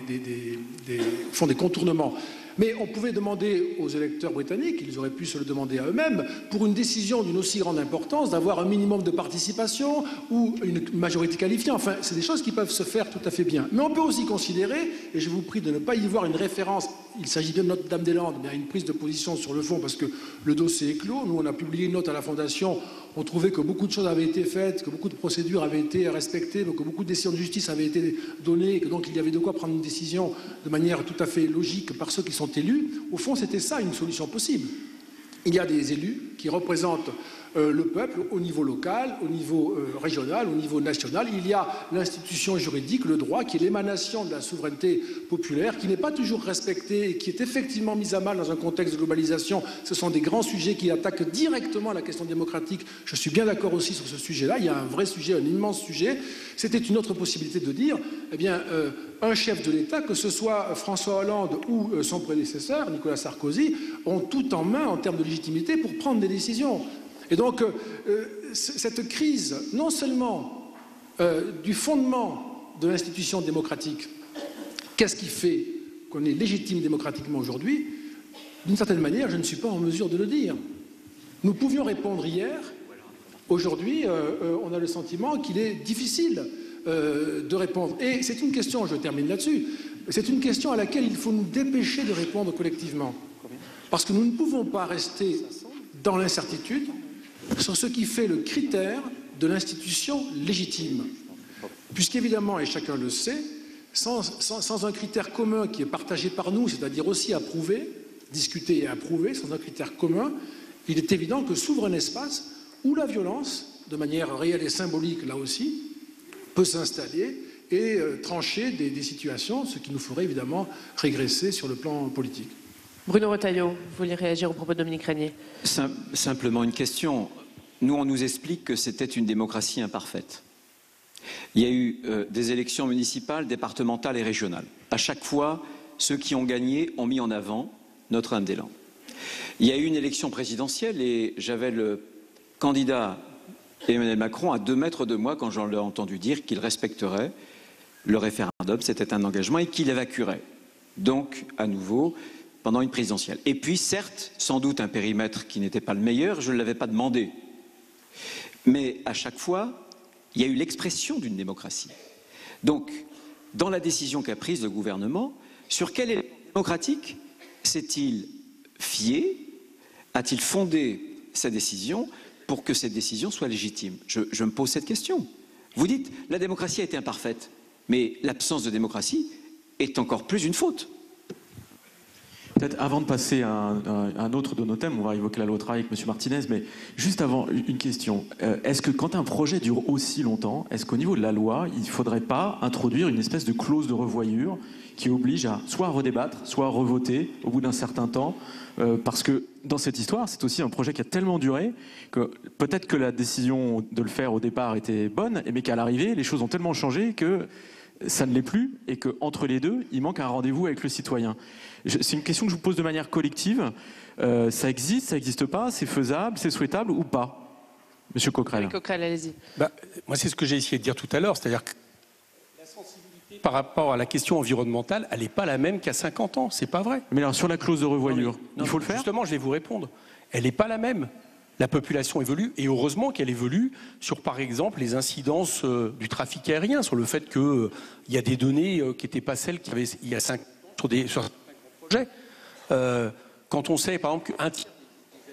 contournements. Mais on pouvait demander aux électeurs britanniques, ils auraient pu se le demander à eux-mêmes, pour une décision d'une aussi grande importance, d'avoir un minimum de participation ou une majorité qualifiée. Enfin, c'est des choses qui peuvent se faire tout à fait bien. Mais on peut aussi considérer, et je vous prie de ne pas y voir une référence, il s'agit bien de Notre-Dame-des-Landes, mais à une prise de position sur le fond, parce que le dossier est clos. Nous, on a publié une note à la Fondation, on trouvait que beaucoup de choses avaient été faites, que beaucoup de procédures avaient été respectées, que beaucoup de décisions de justice avaient été données, et que donc il y avait de quoi prendre une décision de manière tout à fait logique par ceux qui sont élus. Au fond, c'était ça une solution possible. Il y a des élus qui représentent le peuple au niveau local, au niveau régional, au niveau national. Il y a l'institution juridique, le droit, qui est l'émanation de la souveraineté populaire, qui n'est pas toujours respectée et qui est effectivement mise à mal dans un contexte de globalisation. Ce sont des grands sujets qui attaquent directement la question démocratique. Je suis bien d'accord aussi sur ce sujet-là. Il y a un vrai sujet, un immense sujet. C'était une autre possibilité de dire, eh bien, un chef de l'État, que ce soit François Hollande ou son prédécesseur, Nicolas Sarkozy, ont tout en main en termes de légitimité pour prendre des décisions. Et donc, cette crise, non seulement du fondement de l'institution démocratique, qu'est-ce qui fait qu'on est légitime démocratiquement aujourd'hui? D'une certaine manière, je ne suis pas en mesure de le dire. Nous pouvions répondre hier. Aujourd'hui, on a le sentiment qu'il est difficile de répondre. Et c'est une question, je termine là-dessus, c'est une question à laquelle il faut nous dépêcher de répondre collectivement. Parce que nous ne pouvons pas rester dans l'incertitude sur ce qui fait le critère de l'institution légitime. Puisqu'évidemment, et chacun le sait, sans un critère commun qui est partagé par nous, c'est-à-dire aussi approuvé, discuté et approuvé, sans un critère commun, il est évident que s'ouvre un espace où la violence, de manière réelle et symbolique là aussi, peut s'installer et trancher des situations, ce qui nous ferait évidemment régresser sur le plan politique. Bruno Retailleau, vous vouliez réagir au propos de Dominique Régnier? Simplement une question. Nous, on nous explique que c'était une démocratie imparfaite. Il y a eu des élections municipales, départementales et régionales. À chaque fois, ceux qui ont gagné ont mis en avant Notre-Dame-des-Landes. Il y a eu une élection présidentielle et j'avais le candidat Emmanuel Macron à 2 mètres de moi quand j'en ai entendu dire qu'il respecterait le référendum, c'était un engagement, et qu'il évacuerait. Donc, à nouveau, pendant une présidentielle. Et puis, certes, sans doute un périmètre qui n'était pas le meilleur, je ne l'avais pas demandé. Mais à chaque fois, il y a eu l'expression d'une démocratie. Donc, dans la décision qu'a prise le gouvernement, sur quel élément démocratique s'est-il fié? A-t-il fondé sa décision pour que cette décision soit légitime? Je me pose cette question. Vous dites, la démocratie a été imparfaite, mais l'absence de démocratie est encore plus une faute. Peut-être avant de passer à un autre de nos thèmes, on va évoquer la loi travail avec M. Martinez, mais juste avant, une question. Est-ce que quand un projet dure aussi longtemps, est-ce qu'au niveau de la loi, il ne faudrait pas introduire une espèce de clause de revoyure qui oblige à soit redébattre, soit à revoter au bout d'un certain temps, parce que dans cette histoire, c'est aussi un projet qui a tellement duré que peut-être que la décision de le faire au départ était bonne, mais qu'à l'arrivée, les choses ont tellement changé que ça ne l'est plus, et qu'entre les deux, il manque un rendez-vous avec le citoyen. C'est une question que je vous pose de manière collective. Ça existe, ça n'existe pas, c'est faisable, c'est souhaitable ou pas? Monsieur Coquerel. Oui, Coquerel, allez-y. Moi, c'est ce que j'ai essayé de dire tout à l'heure, c'est-à-dire que la sensibilité par rapport à la question environnementale, elle n'est pas la même qu'à 50 ans, c'est pas vrai. Mais alors, sur la clause de revoyure, il faut le faire? Justement, je vais vous répondre. Elle n'est pas la même. La population évolue, et heureusement qu'elle évolue sur, par exemple, les incidences du trafic aérien, sur le fait qu'il y a des données qui n'étaient pas celles qu'il y avait il y a 5 ans sur certains projets. Quand on sait, par exemple, qu'un tiers des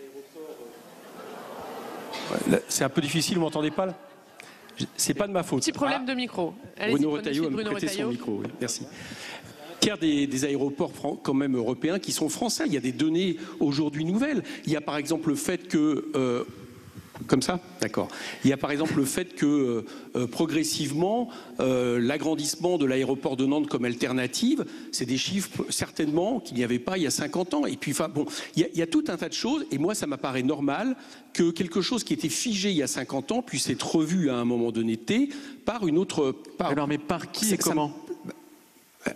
aéroports... C'est un peu difficile, vous ne m'entendez pas là? C'est pas de ma faute. Petit problème de micro. Bruno Retailleau a me prêté son micro, oui. Merci. Des aéroports quand même européens qui sont français. Il y a des données aujourd'hui nouvelles. Il y a par exemple le fait que... comme ça ? D'accord. Il y a par exemple le fait que progressivement, l'agrandissement de l'aéroport de Nantes comme alternative, c'est des chiffres certainement qu'il n'y avait pas il y a 50 ans. Et puis, enfin, bon, il y a tout un tas de choses. Et moi, ça m'apparaît normal que quelque chose qui était figé il y a 50 ans puisse être revu à un moment donné par une autre... Alors, mais par qui et comment ?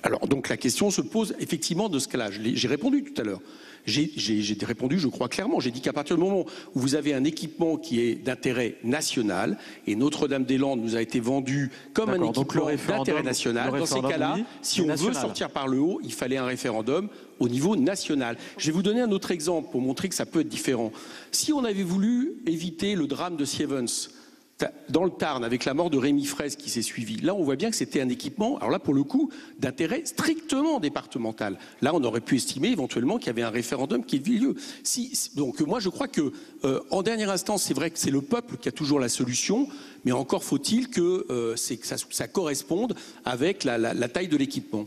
Alors, donc la question se pose effectivement de ce cas-là. J'ai répondu tout à l'heure. J'ai répondu, je crois clairement. J'ai dit qu'à partir du moment où vous avez un équipement qui est d'intérêt national, et Notre-Dame-des-Landes nous a été vendu comme un équipement d'intérêt national, dans ces cas-là, si on veut sortir par le haut, il fallait un référendum au niveau national. Je vais vous donner un autre exemple pour montrer que ça peut être différent. Si on avait voulu éviter le drame de Sievens, dans le Tarn, avec la mort de Rémi Fraisse qui s'est suivi, là on voit bien que c'était un équipement, alors là pour le coup, d'intérêt strictement départemental. Là on aurait pu estimer éventuellement qu'il y avait un référendum qui avait lieu. Donc moi je crois que en dernière instance, c'est vrai que c'est le peuple qui a toujours la solution, mais encore faut-il que ça corresponde avec la taille de l'équipement.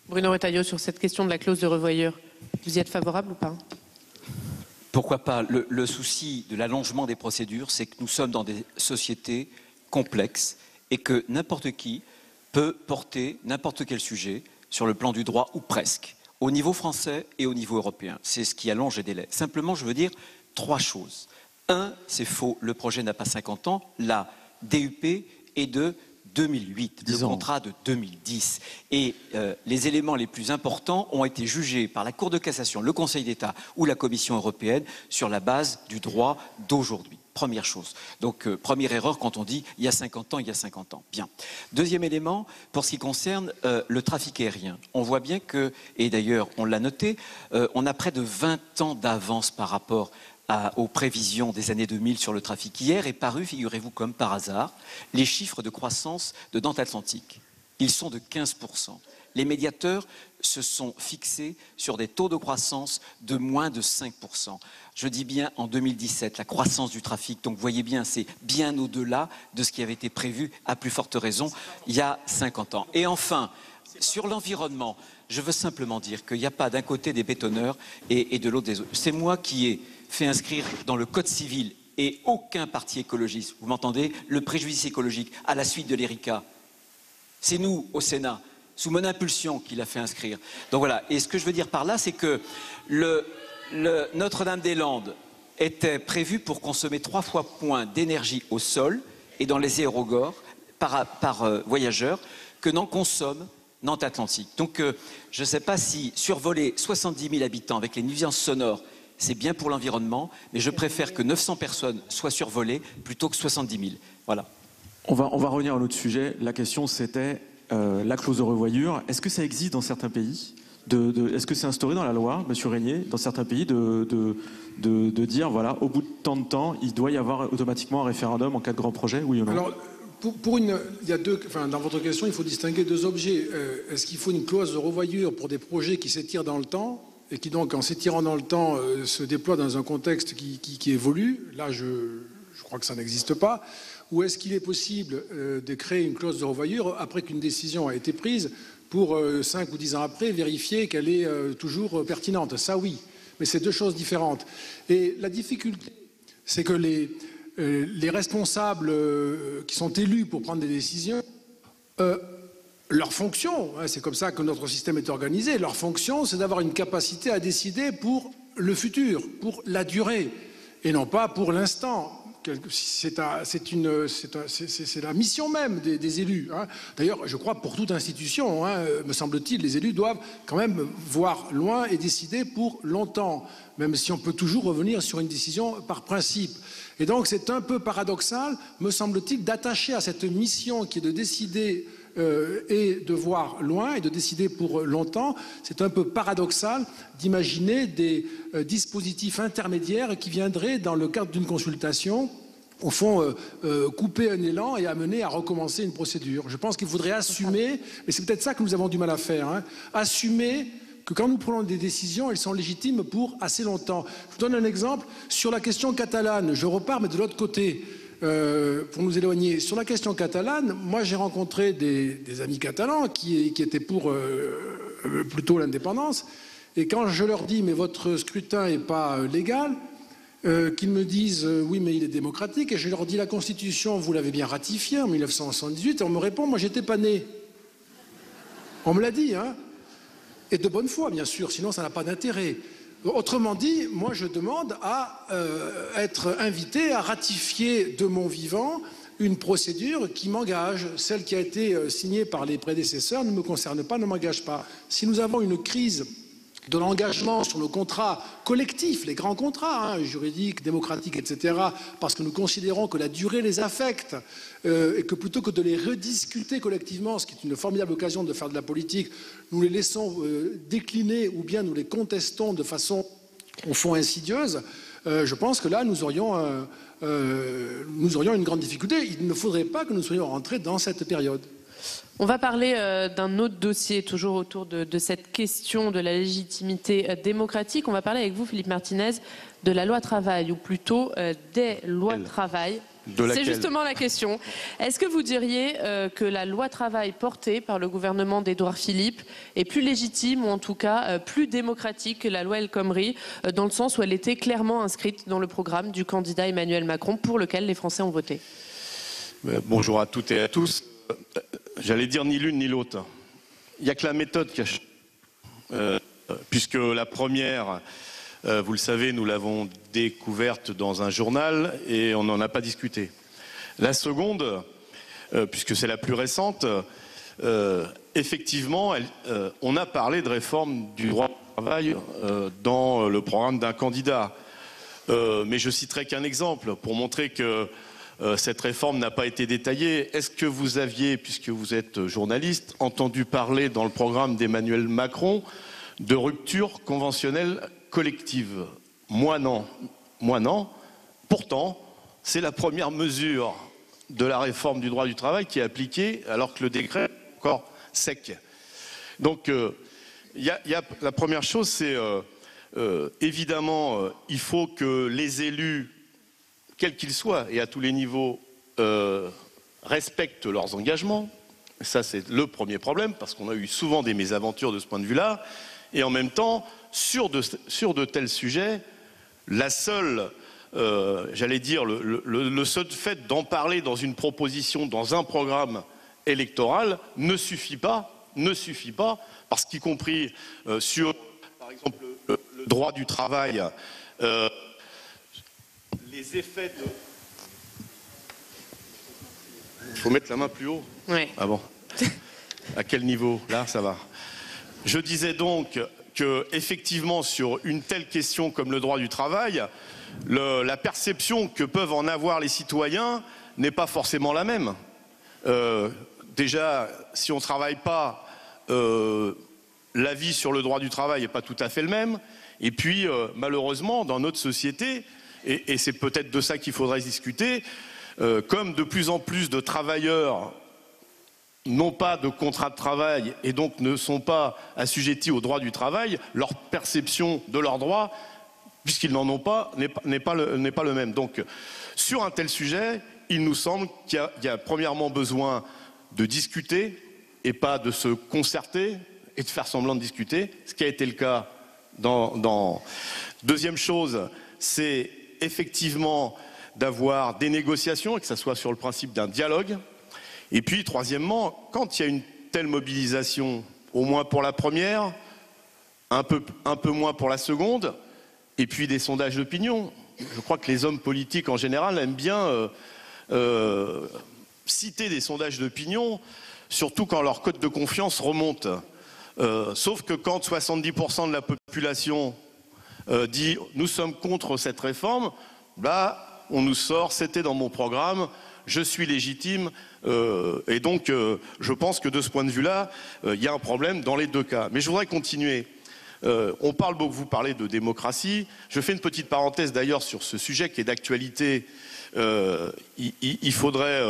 Bruno Retailleau, sur cette question de la clause de revoyure, vous y êtes favorable ou pas ? Pourquoi pas? Le souci de l'allongement des procédures, c'est que nous sommes dans des sociétés complexes et que n'importe qui peut porter n'importe quel sujet sur le plan du droit, ou presque, au niveau français et au niveau européen. C'est ce qui allonge les délais. Simplement, je veux dire 3 choses. 1, c'est faux, le projet n'a pas 50 ans, la DUP est de 2008, le contrat de 2010. Et les éléments les plus importants ont été jugés par la Cour de cassation, le Conseil d'État ou la Commission européenne sur la base du droit d'aujourd'hui. Première chose. Donc, première erreur quand on dit il y a 50 ans, il y a 50 ans. Bien. Deuxième élément, pour ce qui concerne le trafic aérien. On voit bien que, et d'ailleurs on l'a noté, on a près de 20 ans d'avance par rapport aux prévisions des années 2000 sur le trafic. Hier est paru, figurez-vous comme par hasard, les chiffres de croissance de Nantes Atlantique. Ils sont de 15%. Les médiateurs se sont fixés sur des taux de croissance de moins de 5%. Je dis bien en 2017, la croissance du trafic. Donc vous voyez bien, c'est bien au-delà de ce qui avait été prévu, à plus forte raison, il y a 50 ans. Et enfin, sur l'environnement, je veux simplement dire qu'il n'y a pas d'un côté des bétonneurs et de l'autre des autres. C'est moi qui ai fait inscrire dans le Code civil, et aucun parti écologiste, vous m'entendez, le préjudice écologique à la suite de l'ERICA. C'est nous, au Sénat, sous mon impulsion, qui l'a fait inscrire. Donc voilà, et ce que je veux dire par là, c'est que le Notre-Dame-des-Landes était prévu pour consommer 3 fois moins d'énergie au sol et dans les aérogores par voyageurs que n'en consomme Nantes Atlantique. Donc je ne sais pas si survoler 70 000 habitants avec les nuisances sonores, c'est bien pour l'environnement, mais je préfère que 900 personnes soient survolées plutôt que 70 000. Voilà. On va revenir à un autre sujet. La question, c'était la clause de revoyure. Est-ce que ça existe dans certains pays ? Est-ce que c'est instauré dans la loi, Monsieur Régnier, dans certains pays, de dire, voilà, au bout de tant de temps, il doit y avoir automatiquement un référendum en cas de grand projet, oui ou non ? Alors, il y a dans votre question, il faut distinguer 2 objets. Est-ce qu'il faut une clause de revoyure pour des projets qui s'étirent dans le temps et qui donc, en s'étirant dans le temps, se déploient dans un contexte qui évolue? Là, je crois que ça n'existe pas. Ou est-ce qu'il est possible de créer une clause de revoyure après qu'une décision a été prise pour 5 ou 10 ans après vérifier qu'elle est toujours pertinente. Ça oui, mais c'est deux choses différentes. Et la difficulté, c'est que les responsables qui sont élus pour prendre des décisions, leur fonction, c'est comme ça que notre système est organisé, leur fonction c'est d'avoir une capacité à décider pour le futur, pour la durée, et non pas pour l'instant. C'est la mission même des élus. D'ailleurs, je crois pour toute institution, me semble-t-il, les élus doivent quand même voir loin et décider pour longtemps, même si on peut toujours revenir sur une décision par principe. Et donc c'est un peu paradoxal, me semble-t-il, d'attacher à cette mission qui est de décider et de voir loin et de décider pour longtemps. C'est un peu paradoxal d'imaginer des dispositifs intermédiaires qui viendraient dans le cadre d'une consultation au fond couper un élan et amener à recommencer une procédure. Je pense qu'il faudrait assumer, et c'est peut-être ça que nous avons du mal à faire, assumer que quand nous prenons des décisions, elles sont légitimes pour assez longtemps. Je vous donne un exemple sur la question catalane. Je repars, mais de l'autre côté. Pour nous éloigner. Sur la question catalane, moi j'ai rencontré des amis catalans qui étaient pour plutôt l'indépendance, et quand je leur dis mais votre scrutin n'est pas légal, qu'ils me disent oui mais il est démocratique, et je leur dis la Constitution vous l'avez bien ratifiée en 1978, et on me répond moi j'étais pas né. On me l'a dit, et de bonne foi bien sûr, sinon ça n'a pas d'intérêt. Autrement dit, moi je demande à être invité à ratifier de mon vivant une procédure qui m'engage. Celle qui a été signée par les prédécesseurs ne me concerne pas, ne m'engage pas. Si nous avons une crise de l'engagement sur nos contrats collectifs, les grands contrats, juridiques, démocratiques, etc., parce que nous considérons que la durée les affecte et que plutôt que de les rediscuter collectivement, ce qui est une formidable occasion de faire de la politique, nous les laissons décliner ou bien nous les contestons de façon, au fond, insidieuse, je pense que là, nous aurions une grande difficulté. Il ne faudrait pas que nous soyons rentrés dans cette période. On va parler d'un autre dossier, toujours autour de cette question de la légitimité démocratique. On va parler avec vous, Philippe Martinez, de la loi travail, ou plutôt des lois de travail. C'est justement la question. Est-ce que vous diriez que la loi travail portée par le gouvernement d'Édouard Philippe est plus légitime, ou en tout cas plus démocratique que la loi El Khomri, dans le sens où elle était clairement inscrite dans le programme du candidat Emmanuel Macron, pour lequel les Français ont voté? Bonjour à toutes et à tous. J'allais dire ni l'une ni l'autre. Il n'y a que la méthode qui a changé. Puisque la première, vous le savez, nous l'avons découverte dans un journal et on n'en a pas discuté. La seconde, puisque c'est la plus récente, effectivement, on a parlé de réforme du droit du travail dans le programme d'un candidat. Mais je citerai qu'un exemple pour montrer que cette réforme n'a pas été détaillée. Est-ce que vous aviez, puisque vous êtes journaliste, entendu parler dans le programme d'Emmanuel Macron de rupture conventionnelle collective? Moi non. Moi non. Pourtant, c'est la première mesure de la réforme du droit du travail qui est appliquée alors que le décret est encore sec. Donc, la première chose, c'est évidemment, il faut que les élus, quels qu'ils soient et à tous les niveaux, respectent leurs engagements. Ça, c'est le premier problème, parce qu'on a eu souvent des mésaventures de ce point de vue-là. Et en même temps, sur de tels sujets, la seule, j'allais dire, le seul fait d'en parler dans une proposition, dans un programme électoral, ne suffit pas, parce qu'y compris sur, par exemple, le droit du travail, les effets de... Il faut mettre la main plus haut. Oui. Ah bon? À quel niveau? Là, ça va. Je disais donc que, effectivement, sur une telle question comme le droit du travail, la perception que peuvent en avoir les citoyens n'est pas forcément la même. Déjà, si on ne travaille pas, l'avis sur le droit du travail n'est pas tout à fait le même. Et puis, malheureusement, dans notre société, et c'est peut-être de ça qu'il faudrait discuter, comme de plus en plus de travailleurs n'ont pas de contrat de travail et donc ne sont pas assujettis au droit du travail, leur perception de leurs droits, puisqu'ils n'en ont pas, n'est pas le même. Donc, sur un tel sujet, il nous semble qu'il y a premièrement besoin de discuter et pas de se concerter et de faire semblant de discuter, ce qui a été le cas Deuxième chose, c'est effectivement d'avoir des négociations et que ça soit sur le principe d'un dialogue. Et puis, troisièmement, quand il y a une telle mobilisation, au moins pour la première, un peu moins pour la seconde, et puis des sondages d'opinion. Je crois que les hommes politiques en général aiment bien citer des sondages d'opinion, surtout quand leur cote de confiance remonte. Sauf que quand 70% de la population dit « nous sommes contre cette réforme », là, on nous sort « c'était dans mon programme », je suis légitime, et donc je pense que de ce point de vue-là, il y a un problème dans les deux cas. Mais je voudrais continuer. On parle beaucoup, vous parlez de démocratie. Je fais une petite parenthèse d'ailleurs sur ce sujet qui est d'actualité. Il faudrait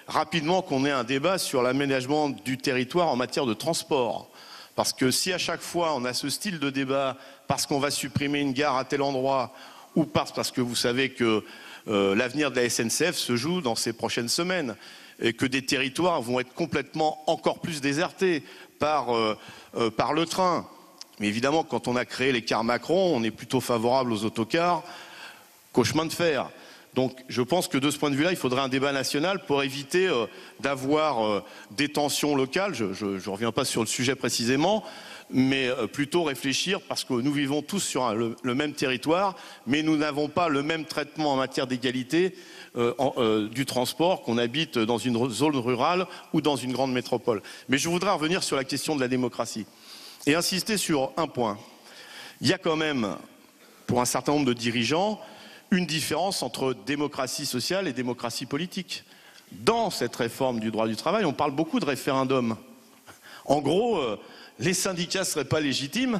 rapidement qu'on ait un débat sur l'aménagement du territoire en matière de transport. Parce que si à chaque fois on a ce style de débat, parce qu'on va supprimer une gare à tel endroit, ou parce que vous savez que l'avenir de la SNCF se joue dans ces prochaines semaines, et que des territoires vont être complètement encore plus désertés par le train. Mais évidemment, quand on a créé les cars Macron, on est plutôt favorable aux autocars qu'aux chemins de fer. Donc je pense que de ce point de vue-là, il faudrait un débat national pour éviter d'avoir des tensions locales. Je ne reviens pas sur le sujet précisément, mais plutôt réfléchir, parce que nous vivons tous sur le même territoire, mais nous n'avons pas le même traitement en matière d'égalité du transport qu'on habite dans une zone rurale ou dans une grande métropole. Mais je voudrais revenir sur la question de la démocratie et insister sur un point. Il y a quand même, pour un certain nombre de dirigeants, une différence entre démocratie sociale et démocratie politique. Dans cette réforme du droit du travail, on parle beaucoup de référendum. En gros, les syndicats ne seraient pas légitimes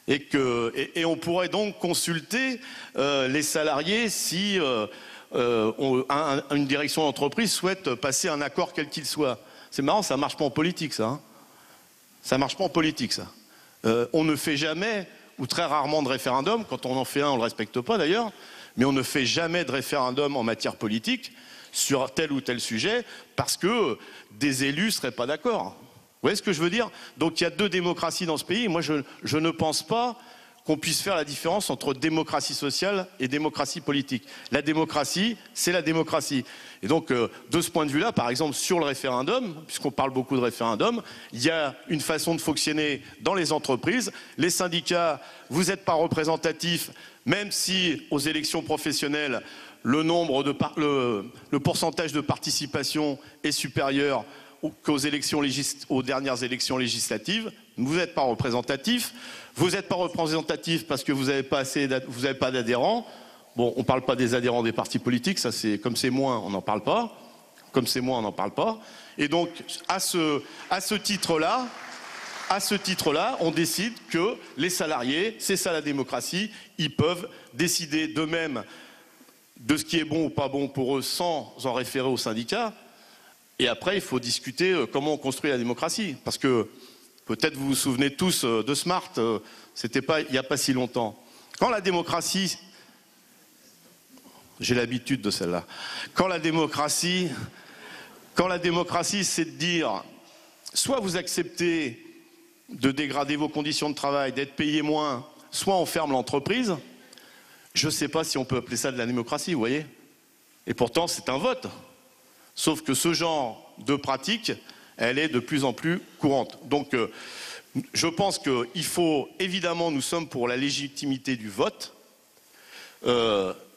et on pourrait donc consulter les salariés si une direction d'entreprise souhaite passer un accord quel qu'il soit. C'est marrant, ça ne marche pas en politique, ça. Hein. Ça ne marche pas en politique, ça. On ne fait jamais, ou très rarement, de référendum. Quand on en fait un, on ne le respecte pas d'ailleurs. Mais on ne fait jamais de référendum en matière politique sur tel ou tel sujet parce que des élus ne seraient pas d'accord. Vous voyez ce que je veux dire? Donc il y a deux démocraties dans ce pays. Moi, je ne pense pas qu'on puisse faire la différence entre démocratie sociale et démocratie politique. La démocratie, c'est la démocratie. Et donc, de ce point de vue-là, par exemple, sur le référendum, puisqu'on parle beaucoup de référendum, il y a une façon de fonctionner dans les entreprises. Les syndicats, vous n'êtes pas représentatifs, même si aux élections professionnelles, le pourcentage de participation est supérieur aux dernières élections législatives. Vous n'êtes pas représentatif. Vous n'êtes pas représentatif parce que vous n'avez pas d'adhérents. Bon, on ne parle pas des adhérents des partis politiques, ça c'est comme c'est moins, on n'en parle pas. Comme c'est moins, on n'en parle pas. Et donc, à ce titre-là, on décide que les salariés, c'est ça la démocratie, ils peuvent décider d'eux-mêmes de ce qui est bon ou pas bon pour eux sans en référer aux syndicats. Et après, il faut discuter comment on construit la démocratie. Parce que peut-être vous vous souvenez tous de Smart, c'était pas il n'y a pas si longtemps. Quand la démocratie, j'ai l'habitude de celle-là, quand la démocratie, c'est de dire, soit vous acceptez de dégrader vos conditions de travail, d'être payé moins, soit on ferme l'entreprise, je ne sais pas si on peut appeler ça de la démocratie, vous voyez. Et pourtant, c'est un vote. Sauf que ce genre de pratique, elle est de plus en plus courante. Donc, je pense qu'il faut, évidemment, nous sommes pour la légitimité du vote.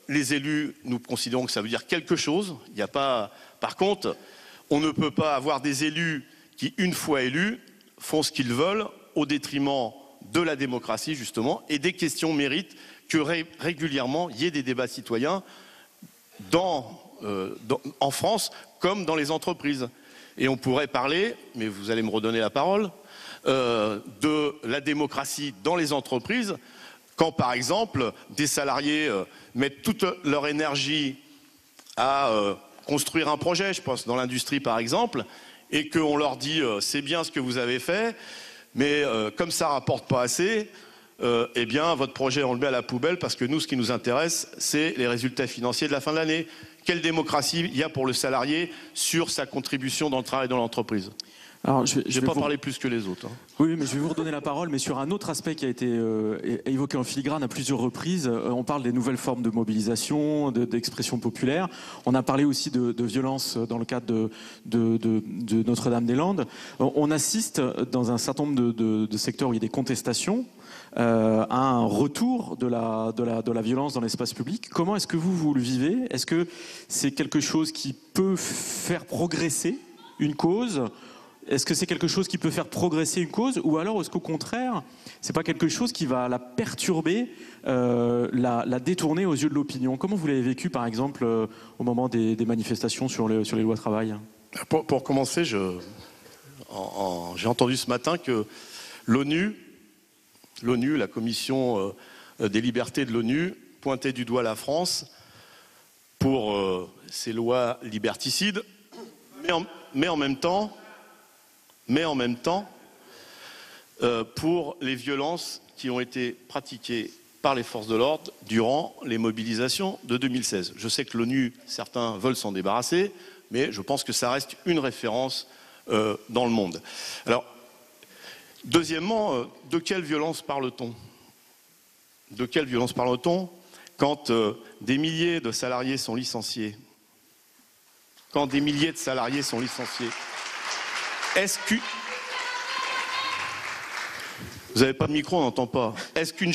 Les élus, nous considérons que ça veut dire quelque chose. Il n'y a pas. Par contre, on ne peut pas avoir des élus qui, une fois élus, font ce qu'ils veulent au détriment de la démocratie, justement, et des questions méritent que régulièrement il y ait des débats citoyens en France comme dans les entreprises. Et on pourrait parler, mais vous allez me redonner la parole, de la démocratie dans les entreprises, quand par exemple des salariés mettent toute leur énergie à construire un projet, je pense dans l'industrie par exemple, et qu'on leur dit c'est bien ce que vous avez fait, mais comme ça rapporte pas assez, eh bien votre projet on le met à la poubelle parce que nous ce qui nous intéresse c'est les résultats financiers de la fin de l'année. Quelle démocratie il y a pour le salarié sur sa contribution dans le travail dans l'entreprise? Alors, je vais pas parler plus que les autres. Hein. Oui, mais je vais vous redonner la parole, mais sur un autre aspect qui a été évoqué en filigrane à plusieurs reprises. On parle des nouvelles formes de mobilisation, d'expression populaire. On a parlé aussi de violence dans le cadre de Notre-Dame-des-Landes. On assiste dans un certain nombre de secteurs où il y a des contestations à un retour de la violence dans l'espace public. Comment est-ce que vous le vivez? Est-ce que c'est quelque chose qui peut faire progresser une cause? Est-ce que c'est quelque chose qui peut faire progresser une cause, ou alors est-ce qu'au contraire, c'est pas quelque chose qui va la perturber, la détourner aux yeux de l'opinion? Comment vous l'avez vécu, par exemple, au moment des manifestations sur les lois travail? Pour commencer, j'ai entendu ce matin que l'ONU, la commission des libertés de l'ONU, pointait du doigt la France pour ses lois liberticides, mais en même temps, pour les violences qui ont été pratiquées par les forces de l'ordre durant les mobilisations de 2016. Je sais que l'ONU, certains veulent s'en débarrasser, mais je pense que ça reste une référence dans le monde. Alors, deuxièmement, de quelle violence parle-t-on? De quelle violence parle-t-on quand des milliers de salariés sont licenciés? Quand des milliers de salariés sont licenciés? Est-ce que... Vous n'avez pas de micro, on n'entend pas. Est-ce qu'une...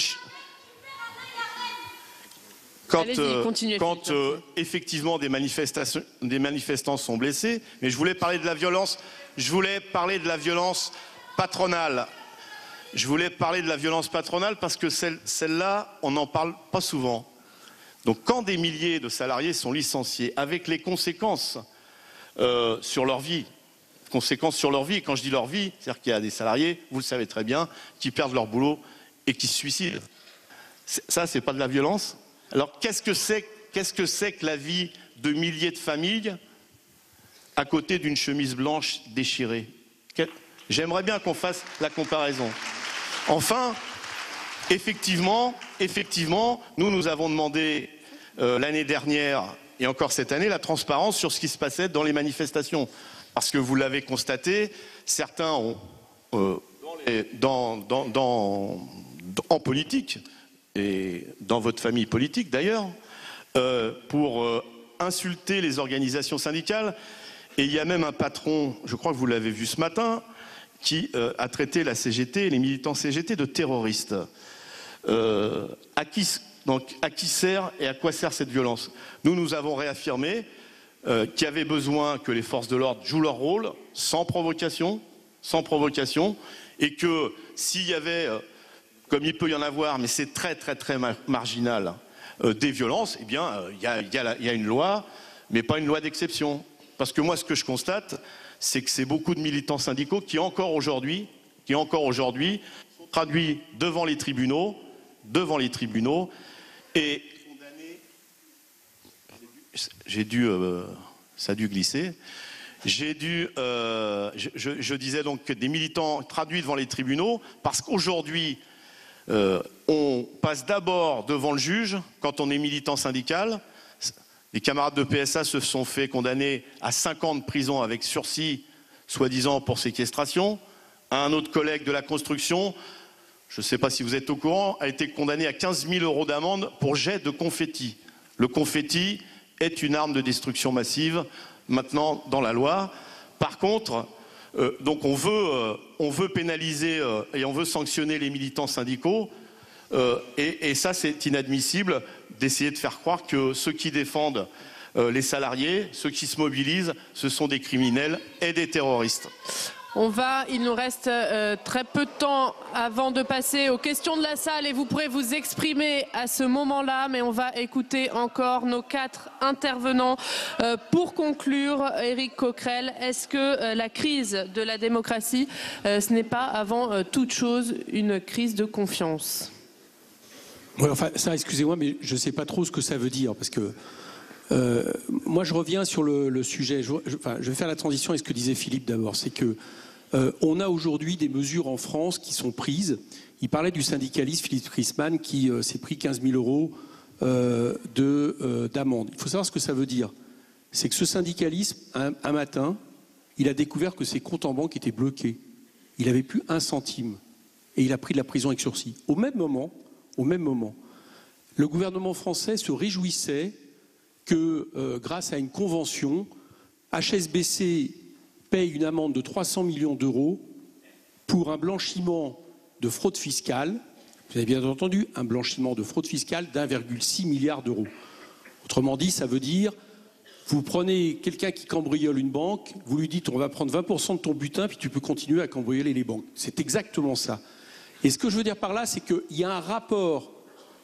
Quand effectivement des manifestants sont blessés, mais je voulais parler de la violence patronale. Je voulais parler de la violence patronale parce que celle-là, on n'en parle pas souvent. Donc quand des milliers de salariés sont licenciés, avec les conséquences sur leur vie, quand je dis leur vie, c'est-à-dire qu'il y a des salariés, vous le savez très bien, qui perdent leur boulot et qui se suicident. Ça, c'est pas de la violence? Alors qu'est-ce que c'est que la vie de milliers de familles à côté d'une chemise blanche déchirée? J'aimerais bien qu'on fasse la comparaison. Enfin, effectivement, nous avons demandé l'année dernière et encore cette année la transparence sur ce qui se passait dans les manifestations. Parce que vous l'avez constaté, certains ont, en politique, et dans votre famille politique d'ailleurs, pour insulter les organisations syndicales. Et il y a même un patron, je crois que vous l'avez vu ce matin, qui a traité la CGT et les militants CGT de terroristes. À qui sert et à quoi sert cette violence? Nous avons réaffirmé qu'il y avait besoin que les forces de l'ordre jouent leur rôle sans provocation, et que s'il y avait, comme il peut y en avoir, mais c'est très marginal, des violences, eh bien, il y a une loi, mais pas une loi d'exception. Parce que moi, ce que je constate, c'est que c'est beaucoup de militants syndicaux qui encore aujourd'hui sont traduits devant les tribunaux et condamnés. Ça a dû glisser. Je disais donc que des militants traduits devant les tribunaux, parce qu'aujourd'hui, on passe d'abord devant le juge quand on est militant syndical. Les camarades de PSA se sont fait condamner à 5 ans de prison avec sursis, soi-disant pour séquestration. Un autre collègue de la construction, je ne sais pas si vous êtes au courant, a été condamné à 15 000 € d'amende pour jet de confetti. Le confetti est une arme de destruction massive, maintenant dans la loi. Par contre, donc on veut pénaliser et on veut sanctionner les militants syndicaux. Et ça, c'est inadmissible d'essayer de faire croire que ceux qui défendent les salariés, ceux qui se mobilisent, ce sont des criminels et des terroristes. Il nous reste très peu de temps avant de passer aux questions de la salle et vous pourrez vous exprimer à ce moment-là, mais on va écouter encore nos 4 intervenants. Pour conclure, Éric Coquerel, est-ce que la crise de la démocratie, ce n'est pas avant toute chose une crise de confiance? Ouais, enfin, ça, excusez-moi, mais je ne sais pas trop ce que ça veut dire, parce que moi, je reviens sur le sujet. Je vais faire la transition avec ce que disait Philippe d'abord. C'est que on a aujourd'hui des mesures en France qui sont prises. Il parlait du syndicaliste Philippe Christman qui s'est pris 15 000 € d'amende. Il faut savoir ce que ça veut dire. C'est que ce syndicalisme, un matin, il a découvert que ses comptes en banque étaient bloqués. Il n'avait plus 1 centime. Et il a pris de la prison avec sursis. Au même moment, le gouvernement français se réjouissait que, grâce à une convention, HSBC paye une amende de 300 millions d'euros pour un blanchiment de fraude fiscale. Vous avez bien entendu, un blanchiment de fraude fiscale d'1,6 milliard d'euros. Autrement dit, ça veut dire, vous prenez quelqu'un qui cambriole une banque, vous lui dites on va prendre 20% de ton butin, puis tu peux continuer à cambrioler les banques. C'est exactement ça. Et ce que je veux dire par là, c'est qu'il y a un rapport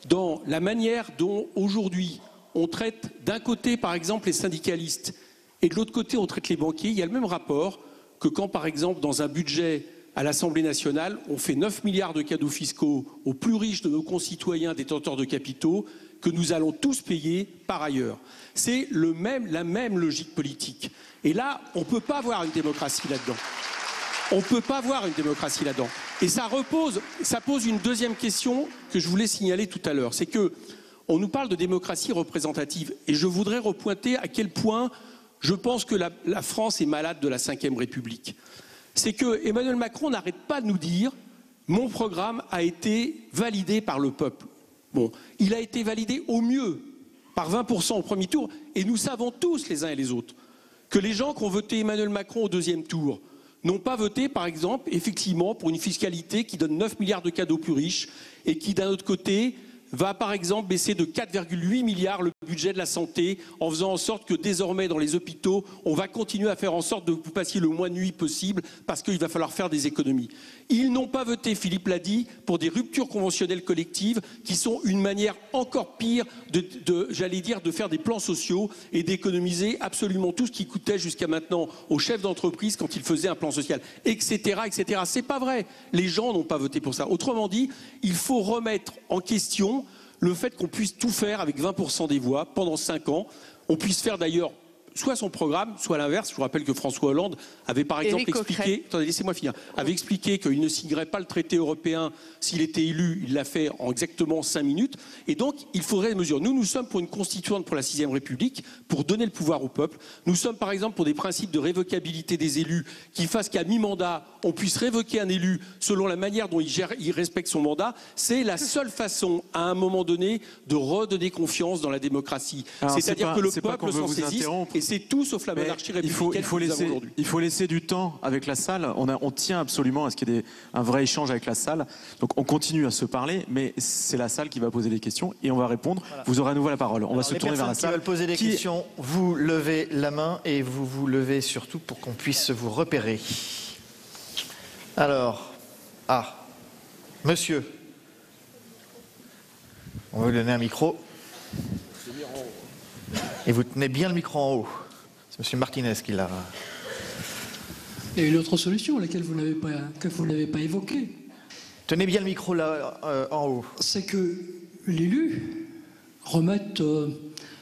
dans la manière dont aujourd'hui on traite d'un côté par exemple les syndicalistes et de l'autre côté on traite les banquiers. Il y a le même rapport que quand par exemple dans un budget à l'Assemblée nationale, on fait 9 milliards de cadeaux fiscaux aux plus riches de nos concitoyens détenteurs de capitaux que nous allons tous payer par ailleurs. C'est la même logique politique. Et là, on ne peut pas avoir une démocratie là-dedans. On ne peut pas avoir une démocratie là-dedans. Et ça pose une deuxième question que je voulais signaler tout à l'heure. C'est que on nous parle de démocratie représentative. Et je voudrais repointer à quel point je pense que la France est malade de la Ve République. C'est que Emmanuel Macron n'arrête pas de nous dire « Mon programme a été validé par le peuple ». Bon, il a été validé au mieux par 20% au premier tour. Et nous savons tous, les uns et les autres, que les gens qui ont voté Emmanuel Macron au 2e tour n'ont pas voté, par exemple, effectivement, pour une fiscalité qui donne 9 milliards de cadeaux plus riches et qui, d'un autre côté, va, par exemple, baisser de 4,8 milliards le budget de la santé en faisant en sorte que désormais, dans les hôpitaux, on va continuer à faire en sorte de vous passiez le moins de nuit possible parce qu'il va falloir faire des économies. Ils n'ont pas voté, Philippe l'a dit, pour des ruptures conventionnelles collectives qui sont une manière encore pire j'allais dire, de faire des plans sociaux et d'économiser absolument tout ce qui coûtait jusqu'à maintenant aux chefs d'entreprise quand ils faisaient un plan social, etc., etc. C'est pas vrai. Les gens n'ont pas voté pour ça. Autrement dit, il faut remettre en question le fait qu'on puisse tout faire avec 20% des voix pendant 5 ans. On puisse faire d'ailleurs soit son programme, soit l'inverse. Je vous rappelle que François Hollande avait par exemple expliqué, attendez, laissez-moi finir, avait expliqué qu'il ne signerait pas le traité européen s'il était élu. Il l'a fait en exactement 5 minutes. Et donc, il faudrait des mesures. Nous sommes pour une constituante pour la 6e République, pour donner le pouvoir au peuple. Nous sommes par exemple pour des principes de révocabilité des élus qui fassent qu'à mi-mandat, on puisse révoquer un élu selon la manière dont il respecte son mandat. C'est la seule façon, à un moment donné, de redonner confiance dans la démocratie. C'est-à-dire que le peuple s'en saisisse. C'est tout sauf la monarchie républicaine que nous avons aujourd'hui. Il faut laisser du temps avec la salle. On tient absolument à ce qu'il y ait un vrai échange avec la salle. Donc on continue à se parler, mais c'est la salle qui va poser les questions et on va répondre. Voilà. Vous aurez à nouveau la parole. On va se tourner vers la salle. Qui veulent poser des questions, vous levez la main et vous vous levez surtout pour qu'on puisse vous repérer. Alors, monsieur, on va vous donner un micro. Et vous tenez bien le micro en haut. C'est monsieur Martinez qui l'a... Il y a une autre solution, laquelle vous n'avez pas évoquée. Tenez bien le micro là, en haut. C'est que l'élu remette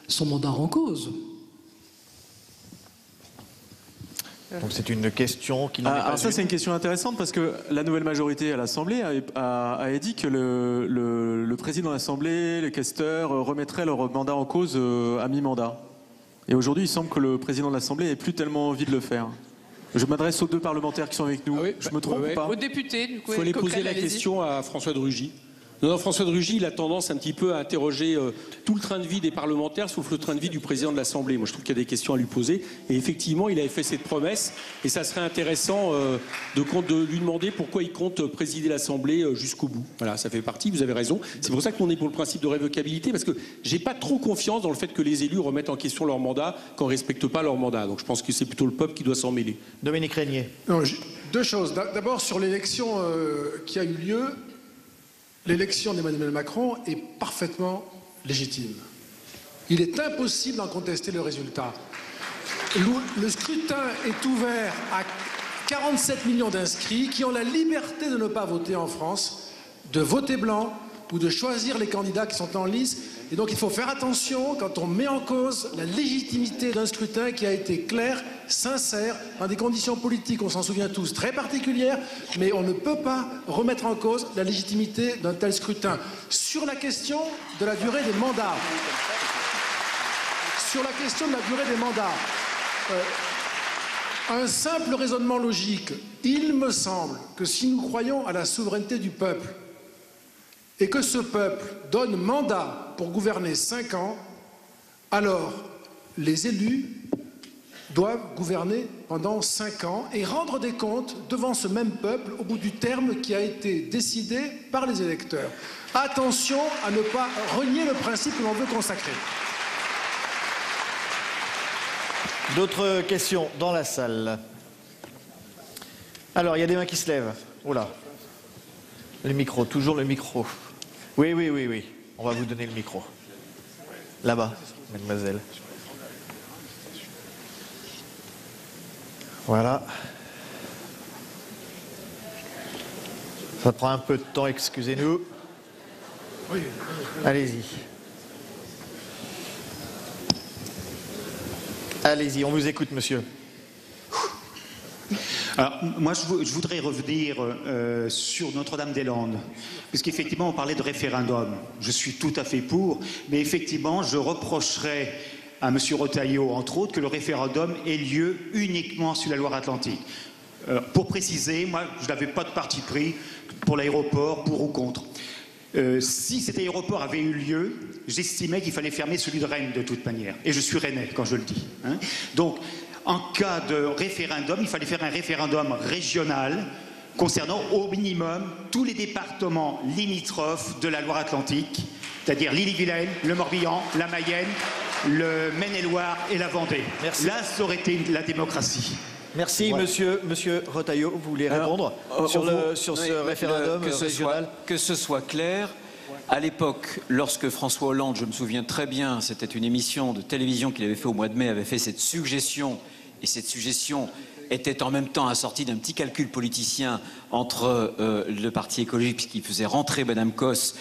son mandat en cause. Donc c'est une question qui n'a pas... Ça c'est une question intéressante parce que la nouvelle majorité à l'Assemblée a dit que le président de l'Assemblée, les questeurs remettraient leur mandat en cause à mi-mandat. Et aujourd'hui il semble que le président de l'Assemblée n'ait plus tellement envie de le faire. Je m'adresse aux 2 parlementaires qui sont avec nous. Je me trompe ou pas? Aux députés, du coup. Il faut aller poser la question à François de Rugy. Non, François de Rugy, il a tendance un petit peu à interroger tout le train de vie des parlementaires, sauf le train de vie du président de l'Assemblée. Moi, je trouve qu'il y a des questions à lui poser. Et effectivement, il avait fait cette promesse. Et ça serait intéressant de lui demander pourquoi il compte présider l'Assemblée jusqu'au bout. Voilà, ça fait partie, vous avez raison. C'est pour ça qu'on est pour le principe de révocabilité, parce que j'ai pas trop confiance dans le fait que les élus remettent en question leur mandat quand on ne respecte pas leur mandat. Donc je pense que c'est plutôt le peuple qui doit s'en mêler. Dominique Régnier. Non, 2 choses. D'abord, sur l'élection qui a eu lieu, l'élection d'Emmanuel Macron est parfaitement légitime. Il est impossible d'en contester le résultat. Le scrutin est ouvert à 47 millions d'inscrits qui ont la liberté de ne pas voter en France, de voter blanc ou de choisir les candidats qui sont en lice. Et donc il faut faire attention quand on met en cause la légitimité d'un scrutin qui a été clair, sincère, dans des conditions politiques, on s'en souvient tous, très particulières, mais on ne peut pas remettre en cause la légitimité d'un tel scrutin. Sur la question de la durée des mandats, un simple raisonnement logique. Il me semble que si nous croyons à la souveraineté du peuple et que ce peuple donne mandat pour gouverner 5 ans, alors les élus doivent gouverner pendant 5 ans et rendre des comptes devant ce même peuple au bout du terme qui a été décidé par les électeurs. Attention à ne pas renier le principe que l'on veut consacrer. D'autres questions dans la salle? Alors, il y a des mains qui se lèvent. Oula. Le micro, toujours le micro. Oui, oui, oui, oui. On va vous donner le micro. Là-bas, mademoiselle. Voilà. Ça prend un peu de temps, excusez-nous. Allez-y. Allez-y, on vous écoute, monsieur. Alors, moi, je voudrais revenir sur Notre-Dame-des-Landes, puisqu'effectivement, on parlait de référendum. Je suis tout à fait pour, mais effectivement, je reprocherais à M. Retailleau, entre autres, que le référendum ait lieu uniquement sur la Loire-Atlantique. Pour préciser, moi, je n'avais pas de parti pris pour l'aéroport, pour ou contre. Si cet aéroport avait eu lieu, j'estimais qu'il fallait fermer celui de Rennes de toute manière. Et je suis rennais quand je le dis. Hein. Donc, en cas de référendum, il fallait faire un référendum régional concernant au minimum tous les départements limitrophes de la Loire-Atlantique, c'est-à-dire l'Ille-et-Vilaine, le Morbihan, la Mayenne, le Maine-et-Loire et la Vendée. Merci. Là, ça aurait été la démocratie. Merci, voilà. Monsieur Retailleau, vous voulez répondre sur ce référendum régional? Que ce soit clair, à l'époque, lorsque François Hollande, je me souviens très bien, c'était une émission de télévision qu'il avait fait au mois de mai, avait fait cette suggestion, et cette suggestion était en même temps assortie d'un petit calcul politicien entre le parti écologique, puisqu'il faisait rentrer Mme Cosse.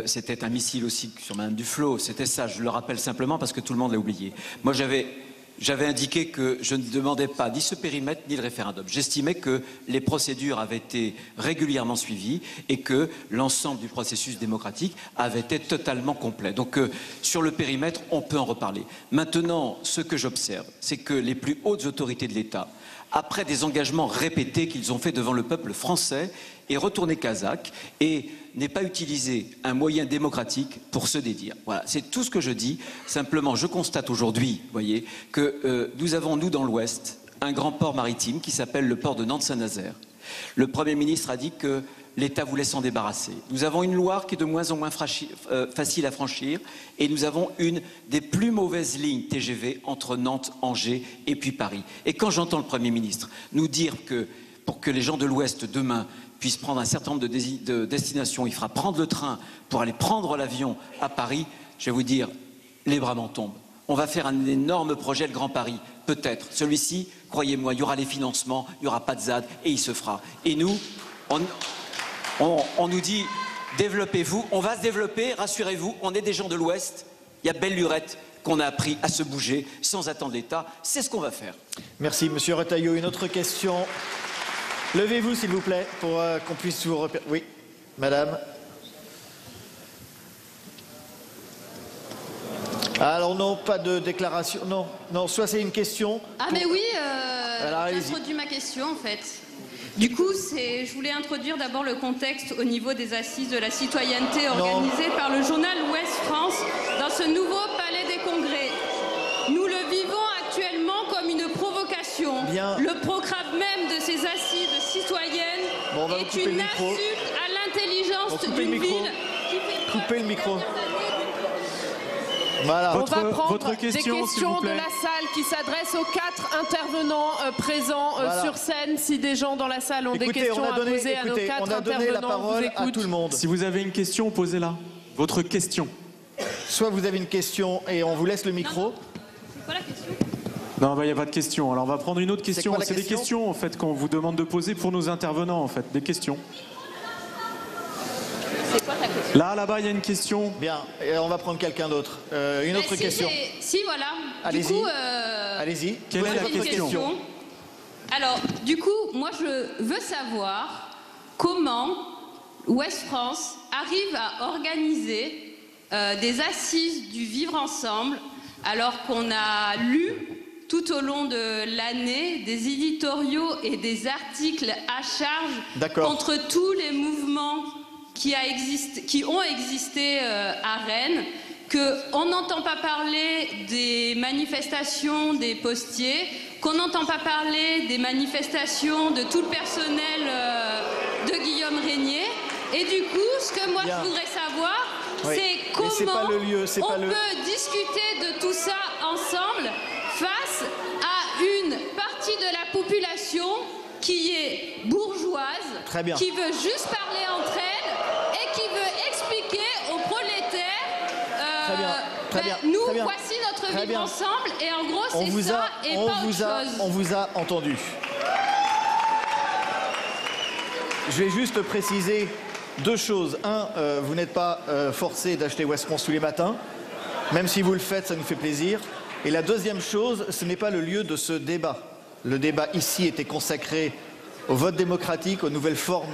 C'était un missile aussi sur Mme Duflot, c'était ça, je le rappelle simplement parce que tout le monde l'a oublié. Moi, j'avais indiqué que je ne demandais pas ni ce périmètre ni le référendum. J'estimais que les procédures avaient été régulièrement suivies et que l'ensemble du processus démocratique avait été totalement complet. Donc sur le périmètre, on peut en reparler. Maintenant, ce que j'observe, c'est que les plus hautes autorités de l'État, après des engagements répétés qu'ils ont faits devant le peuple français, est retourné kazakh et n'est pas utilisé un moyen démocratique pour se dédire. Voilà, c'est tout ce que je dis. Simplement, je constate aujourd'hui, vous voyez, que nous avons, nous, dans l'Ouest, un grand port maritime qui s'appelle le port de Nantes-Saint-Nazaire. Le Premier ministre a dit que l'État voulait s'en débarrasser. Nous avons une Loire qui est de moins en moins facile à franchir et nous avons une des plus mauvaises lignes TGV entre Nantes, Angers et puis Paris. Et quand j'entends le Premier ministre nous dire que pour que les gens de l'Ouest, demain, puissent prendre un certain nombre de destinations, il fera prendre le train pour aller prendre l'avion à Paris, je vais vous dire, les bras m'en tombent. On va faire un énorme projet, le Grand Paris, peut-être. Celui-ci, croyez-moi, il y aura les financements, il n'y aura pas de ZAD et il se fera. Et nous, on nous dit, développez-vous, on va se développer, rassurez-vous, on est des gens de l'Ouest, il y a belle lurette qu'on a appris à se bouger sans attendre l'État, c'est ce qu'on va faire. Merci, Monsieur Retailleau. Une autre question. Levez-vous, s'il vous plaît, pour qu'on puisse vous repérer. Oui, madame. Alors non, pas de déclaration. Non, non, soit c'est une question. Ah mais oui, j'ai introduit ma question en fait. Du coup, je voulais introduire d'abord le contexte au niveau des assises de la citoyenneté organisées par le journal Ouest France dans ce nouveau palais des congrès. Nous le vivons actuellement comme une provocation. Bien. Le programme même de ces assises citoyennes est une insulte à l'intelligence d'une ville qui fait preuve coupez le micro. Voilà. On va prendre votre question, des questions de la salle qui s'adressent aux 4 intervenants présents sur scène. Si des gens dans la salle ont des questions à poser à nos 4 intervenants, on a donné la parole à tout le monde. Si vous avez une question, posez-la. Votre question. Soit vous avez une question et on vous laisse le micro. C'est quoi la question ? Non, il n'y a pas de question. Alors on va prendre une autre question. C'est des questions en fait qu'on vous demande de poser pour nos intervenants en fait. Des questions. C'est quoi ta question ? Là-bas, il y a une question. Bien, et on va prendre quelqu'un d'autre. Une autre question. Si, voilà. Allez-y. Allez-y. Quelle est la question ? Alors, du coup, moi, je veux savoir comment Ouest France arrive à organiser des assises du vivre ensemble alors qu'on a lu tout au long de l'année des éditoriaux et des articles à charge contre tous les mouvements qui ont existé à Rennes, qu'on n'entend pas parler des manifestations des postiers, qu'on n'entend pas parler des manifestations de tout le personnel de Guillaume Régnier. Et du coup, ce que moi je voudrais savoir, c'est comment on peut discuter de tout ça ensemble face à une partie de la population qui est bourgeoise, qui veut juste parler entre elles et qui veut expliquer aux prolétaires nous, voici notre vivre ensemble, et en gros, c'est ça et pas autre chose. On vous a entendu. Je vais juste préciser 2 choses. Un, vous n'êtes pas forcé d'acheter Ouest France tous les matins. Même si vous le faites, ça nous fait plaisir. Et la deuxième chose, ce n'est pas le lieu de ce débat. Le débat ici était consacré au vote démocratique, aux nouvelles formes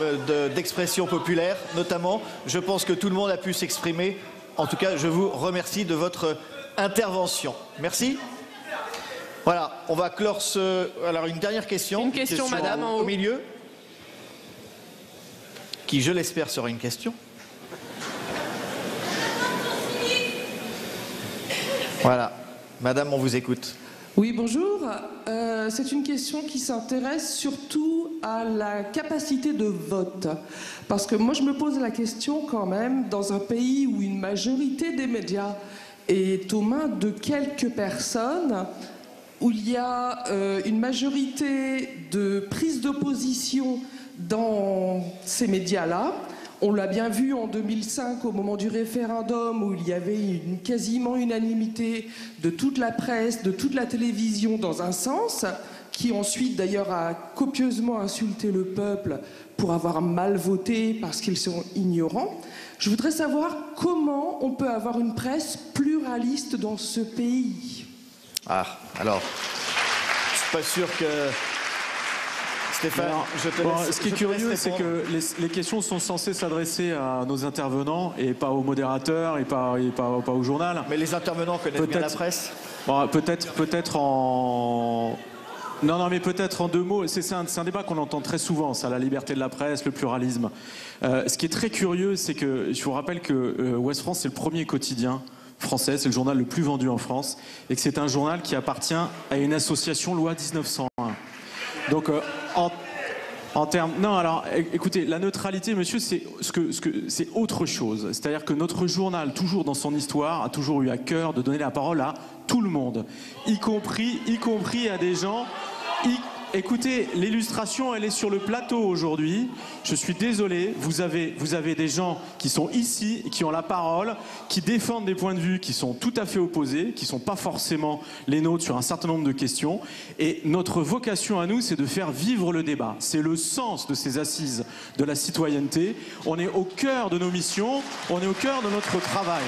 d'expression populaire, notamment. Je pense que tout le monde a pu s'exprimer. En tout cas, je vous remercie de votre intervention. Merci. Voilà, on va clore ce... Alors, une dernière question. Une question, madame, en haut. Au milieu. Qui, je l'espère, sera une question. Voilà. Madame, on vous écoute. Oui, bonjour. C'est une question qui s'intéresse surtout à la capacité de vote. Parce que moi, je me pose la question quand même, dans un pays où une majorité des médias est aux mains de quelques personnes, où il y a une majorité de prise d'opposition dans ces médias-là. On l'a bien vu en 2005 au moment du référendum où il y avait une quasiment unanimité de toute la presse, de toute la télévision dans un sens, qui ensuite d'ailleurs a copieusement insulté le peuple pour avoir mal voté parce qu'ils sont ignorants. Je voudrais savoir comment on peut avoir une presse pluraliste dans ce pays. Ah, alors, je suis pas sûr que... Stéphane, je te laisse, ce qui est curieux, c'est que les questions sont censées s'adresser à nos intervenants et pas aux modérateurs et pas au journal. Mais les intervenants connaissent bien la presse. Bon, peut-être en... Non, mais peut-être en 2 mots. C'est un débat qu'on entend très souvent, ça, la liberté de la presse, le pluralisme. Ce qui est très curieux, c'est que je vous rappelle que Ouest France, c'est le premier quotidien français, c'est le journal le plus vendu en France, et que c'est un journal qui appartient à une association loi 1901. Donc, en termes... Non, alors, écoutez, la neutralité, monsieur, c'est c'est autre chose. C'est-à-dire que notre journal, toujours dans son histoire, a toujours eu à cœur de donner la parole à tout le monde, y compris à des gens... Écoutez, l'illustration, elle est sur le plateau aujourd'hui. Je suis désolé, vous avez des gens qui sont ici, qui ont la parole, qui défendent des points de vue qui sont tout à fait opposés, qui ne sont pas forcément les nôtres sur un certain nombre de questions. Et notre vocation à nous, c'est de faire vivre le débat. C'est le sens de ces assises de la citoyenneté. On est au cœur de nos missions, on est au cœur de notre travail.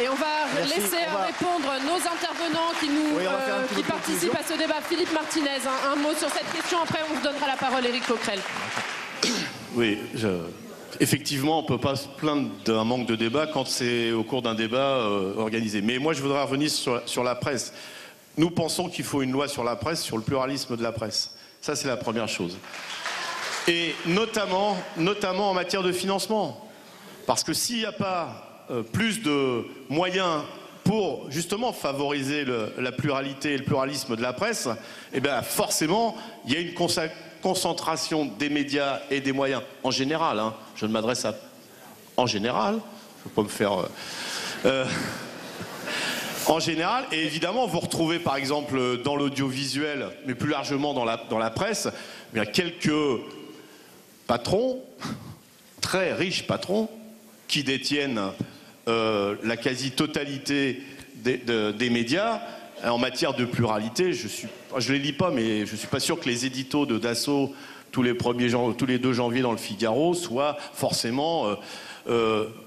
Et on va laisser répondre nos intervenants qui participent à ce débat. Philippe Martinez, un mot sur cette question. Après, on vous donnera la parole, Éric Coquerel. Oui, effectivement, on ne peut pas se plaindre d'un manque de débat quand c'est au cours d'un débat organisé. Mais moi, je voudrais revenir sur la presse. Nous pensons qu'il faut une loi sur la presse, sur le pluralisme de la presse. Ça, c'est la première chose. Et notamment en matière de financement. Parce que s'il n'y a pas plus de moyens pour justement favoriser la pluralité et le pluralisme de la presse, eh bien forcément, il y a une concentration des médias et des moyens en général. Hein, je ne m'adresse à... En général, je ne peux pas me faire... En général, et évidemment, vous retrouvez par exemple dans l'audiovisuel, mais plus largement dans la presse, eh bien, quelques patrons, très riches patrons, qui détiennent la quasi-totalité des médias. En matière de pluralité, je les lis pas, mais je suis pas sûr que les éditos de Dassault tous les 2 janvier dans le Figaro soient forcément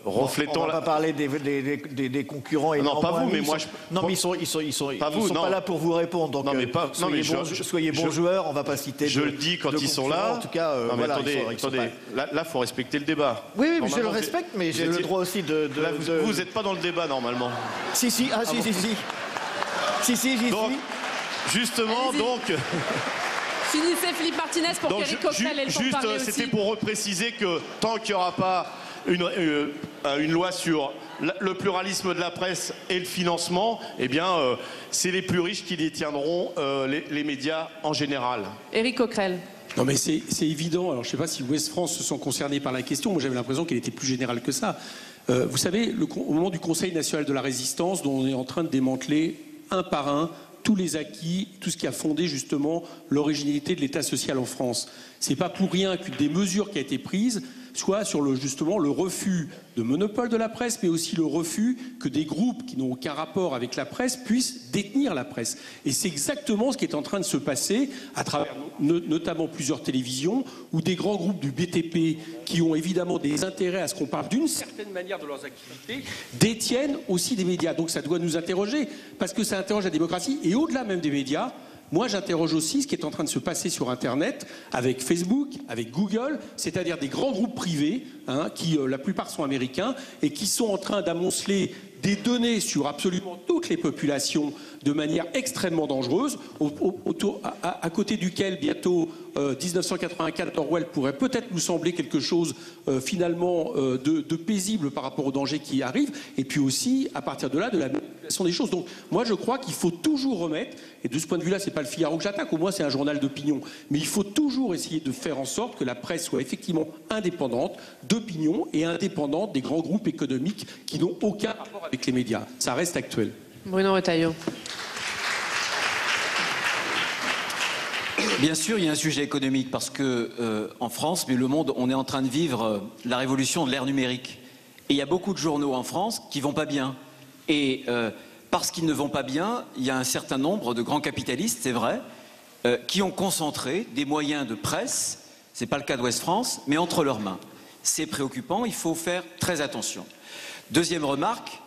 reflétant... On va pas parler des concurrents et non, pas vous, mais moi... Non, mais ils sont pas là pour vous répondre. Donc, non, mais pas... soyez bons joueurs, on va pas citer... Je le dis quand ils sont là. En tout cas, non, mais voilà, attendez, là, faut respecter le débat. Oui, je le respecte, mais j'ai le droit aussi de... Là, vous n'êtes pas dans le débat, normalement. Si. Si, j'y suis. Justement, donc... Finissez Philippe Martinez pour qu'Éric Coquerel ait le temps de parler aussi. C'était pour repréciser que tant qu'il n'y aura pas une loi sur le pluralisme de la presse et le financement, eh bien, c'est les plus riches qui détiendront les médias en général. Éric Coquerel. Non mais c'est évident. Alors je ne sais pas si Ouest France se sont concernés par la question. Moi j'avais l'impression qu'elle était plus générale que ça. Vous savez, au moment du Conseil national de la résistance, dont on est en train de démanteler un par un tous les acquis, tout ce qui a fondé justement l'originalité de l'État social en France. C'est pas pour rien qu'une des mesures qui a été prise soit sur justement le refus de monopole de la presse, mais aussi le refus que des groupes qui n'ont aucun rapport avec la presse puissent détenir la presse. Et c'est exactement ce qui est en train de se passer à travers notamment plusieurs télévisions ou des grands groupes du BTP qui ont évidemment des intérêts à ce qu'on parle d'une certaine manière de leurs activités, détiennent aussi des médias. Donc ça doit nous interroger, parce que ça interroge la démocratie. Et au-delà même des médias, moi, j'interroge aussi ce qui est en train de se passer sur Internet avec Facebook, avec Google, c'est-à-dire des grands groupes privés, qui la plupart sont américains, et qui sont en train d'amonceler des données sur absolument toutes les populations de manière extrêmement dangereuse, à côté duquel bientôt 1984 Orwell pourrait peut-être nous sembler quelque chose finalement de paisible par rapport aux dangers qui arrivent, et puis aussi à partir de là de la manipulation des choses. Donc moi je crois qu'il faut toujours remettre, et de ce point de vue-là c'est pas le Figaro que j'attaque, au moins c'est un journal d'opinion, mais il faut toujours essayer de faire en sorte que la presse soit effectivement indépendante d'opinion et indépendante des grands groupes économiques qui n'ont aucun rapport avec les médias. Ça reste actuel. Bruno Retailleau. Bien sûr, il y a un sujet économique parce que en France, mais le monde, on est en train de vivre la révolution de l'ère numérique. Et il y a beaucoup de journaux en France qui vont pas bien. Et parce qu'ils ne vont pas bien, il y a un certain nombre de grands capitalistes, c'est vrai, qui ont concentré des moyens de presse, c'est pas le cas d'Ouest France, mais entre leurs mains. C'est préoccupant, il faut faire très attention. Deuxième remarque,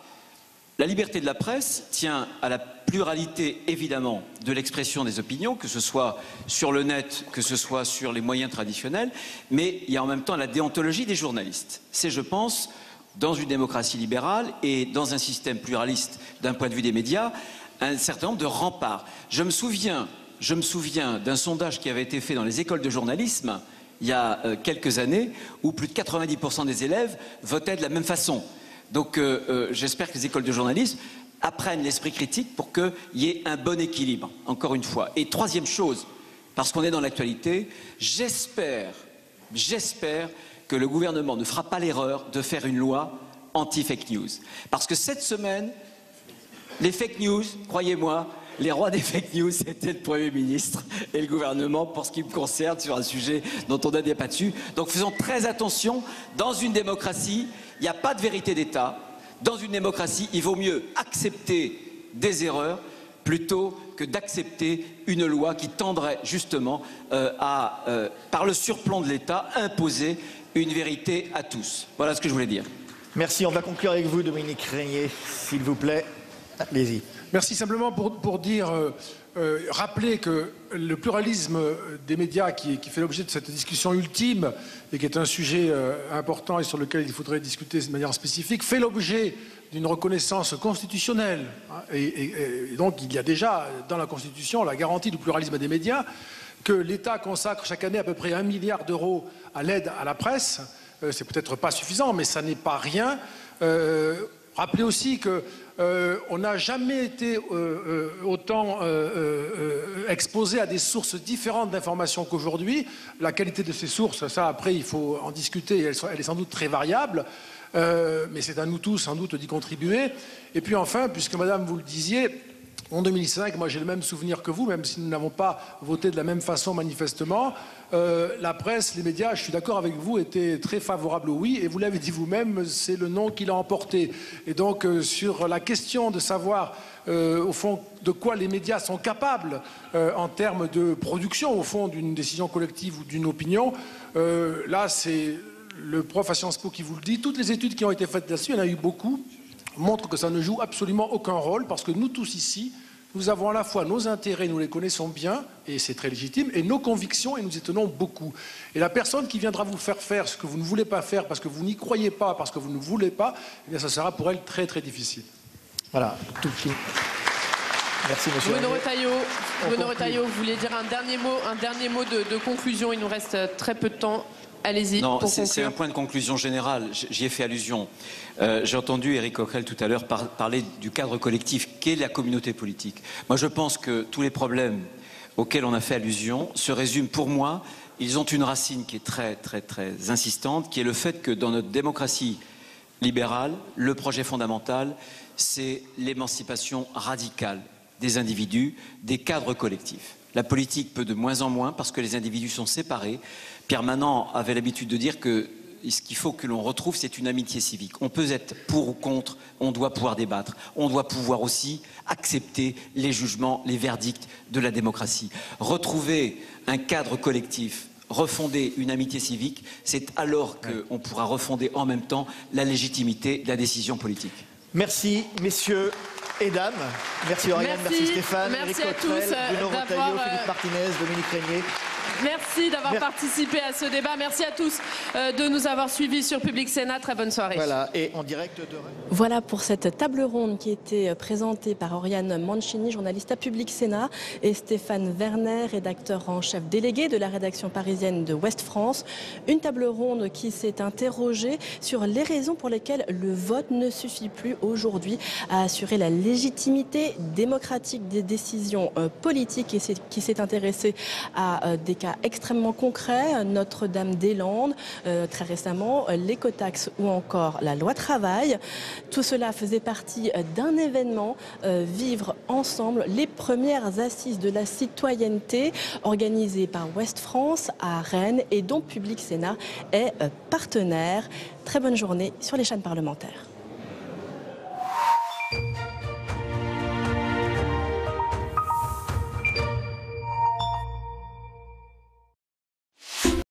la liberté de la presse tient à la pluralité, évidemment, de l'expression des opinions, que ce soit sur le net, que ce soit sur les moyens traditionnels, mais il y a en même temps la déontologie des journalistes. C'est, je pense, dans une démocratie libérale et dans un système pluraliste d'un point de vue des médias, un certain nombre de remparts. Je me souviens d'un sondage qui avait été fait dans les écoles de journalisme il y a quelques années, où plus de 90% des élèves votaient de la même façon. Donc j'espère que les écoles de journalisme apprennent l'esprit critique pour qu'il y ait un bon équilibre, encore une fois. Et troisième chose, parce qu'on est dans l'actualité, j'espère que le gouvernement ne fera pas l'erreur de faire une loi anti-fake news. Parce que cette semaine, les fake news, croyez-moi, les rois des fake news, c'était le Premier ministre et le gouvernement, pour ce qui me concerne, sur un sujet dont on a débattu. Donc faisons très attention. Dans une démocratie, il n'y a pas de vérité d'État. Dans une démocratie, il vaut mieux accepter des erreurs plutôt que d'accepter une loi qui tendrait justement par le surplomb de l'État, imposer une vérité à tous. Voilà ce que je voulais dire. Merci. On va conclure avec vous, Dominique Régnier, s'il vous plaît. Allez-y. Merci. Simplement pour dire, rappeler que le pluralisme des médias qui fait l'objet de cette discussion ultime et qui est un sujet important et sur lequel il faudrait discuter de manière spécifique, fait l'objet d'une reconnaissance constitutionnelle. Et donc il y a déjà dans la Constitution la garantie du pluralisme des médias, que l'État consacre chaque année à peu près 1 milliard d'euros à l'aide à la presse. C'est peut-être pas suffisant, mais ça n'est pas rien. Rappelez aussi que on n'a jamais été autant exposé à des sources différentes d'informations qu'aujourd'hui. La qualité de ces sources, ça après il faut en discuter, elle est sans doute très variable, mais c'est à nous tous sans doute d'y contribuer. Et puis enfin, puisque madame vous le disiez, en 2005, moi j'ai le même souvenir que vous, même si nous n'avons pas voté de la même façon manifestement, la presse, les médias, je suis d'accord avec vous, étaient très favorables au oui, et vous l'avez dit vous-même, c'est le non qui l'a emporté. Et donc sur la question de savoir au fond de quoi les médias sont capables en termes de production, au fond d'une décision collective ou d'une opinion, là c'est le prof à Sciences Po qui vous le dit. Toutes les études qui ont été faites là-dessus, il y en a eu beaucoup, montrent que ça ne joue absolument aucun rôle, parce que nous tous ici, nous avons à la fois nos intérêts, nous les connaissons bien, et c'est très légitime, et nos convictions, et nous y tenons beaucoup. Et la personne qui viendra vous faire faire ce que vous ne voulez pas faire, parce que vous n'y croyez pas, parce que vous ne voulez pas, eh bien ça sera pour elle très très difficile. Voilà, tout Merci, monsieur. Bruno Retailleau, vous voulez dire un dernier mot de conclusion? Il nous reste très peu de temps. Allez-y. Non, c'est un point de conclusion générale. J'y ai fait allusion. J'ai entendu Éric Coquerel tout à l'heure parler du cadre collectif qu'est la communauté politique. Moi, je pense que tous les problèmes auxquels on a fait allusion se résument, pour moi, ils ont une racine qui est très, très, très insistante, qui est le fait que dans notre démocratie libérale, le projet fondamental, c'est l'émancipation radicale des individus, des cadres collectifs. La politique peut de moins en moins parce que les individus sont séparés. Pierre Manant avait l'habitude de dire que ce qu'il faut que l'on retrouve, c'est une amitié civique. On peut être pour ou contre, on doit pouvoir débattre. On doit pouvoir aussi accepter les jugements, les verdicts de la démocratie. Retrouver un cadre collectif, refonder une amitié civique, c'est alors qu'on pourra refonder en même temps la légitimité de la décision politique. Merci, messieurs et dames. Merci Oriane, merci Stéphane, Éric Coquerel, Bruno Retailleau, Philippe Martinez, Dominique Régnier. Merci d'avoir participé à ce débat. Merci à tous de nous avoir suivis sur Public Sénat. Très bonne soirée. Voilà, et en direct de... Voilà pour cette table ronde qui était présentée par Oriane Mancini, journaliste à Public Sénat, et Stéphane Werner, rédacteur en chef délégué de la rédaction parisienne de Ouest France. Une table ronde qui s'est interrogée sur les raisons pour lesquelles le vote ne suffit plus aujourd'hui à assurer la légitimité démocratique des décisions politiques, et qui s'est intéressée à des cas extrêmement concrets, Notre-Dame-des-Landes, très récemment, l'écotaxe ou encore la loi travail. Tout cela faisait partie d'un événement, Vivre ensemble, les premières assises de la citoyenneté organisées par Ouest France à Rennes et dont Public Sénat est partenaire. Très bonne journée sur les chaînes parlementaires.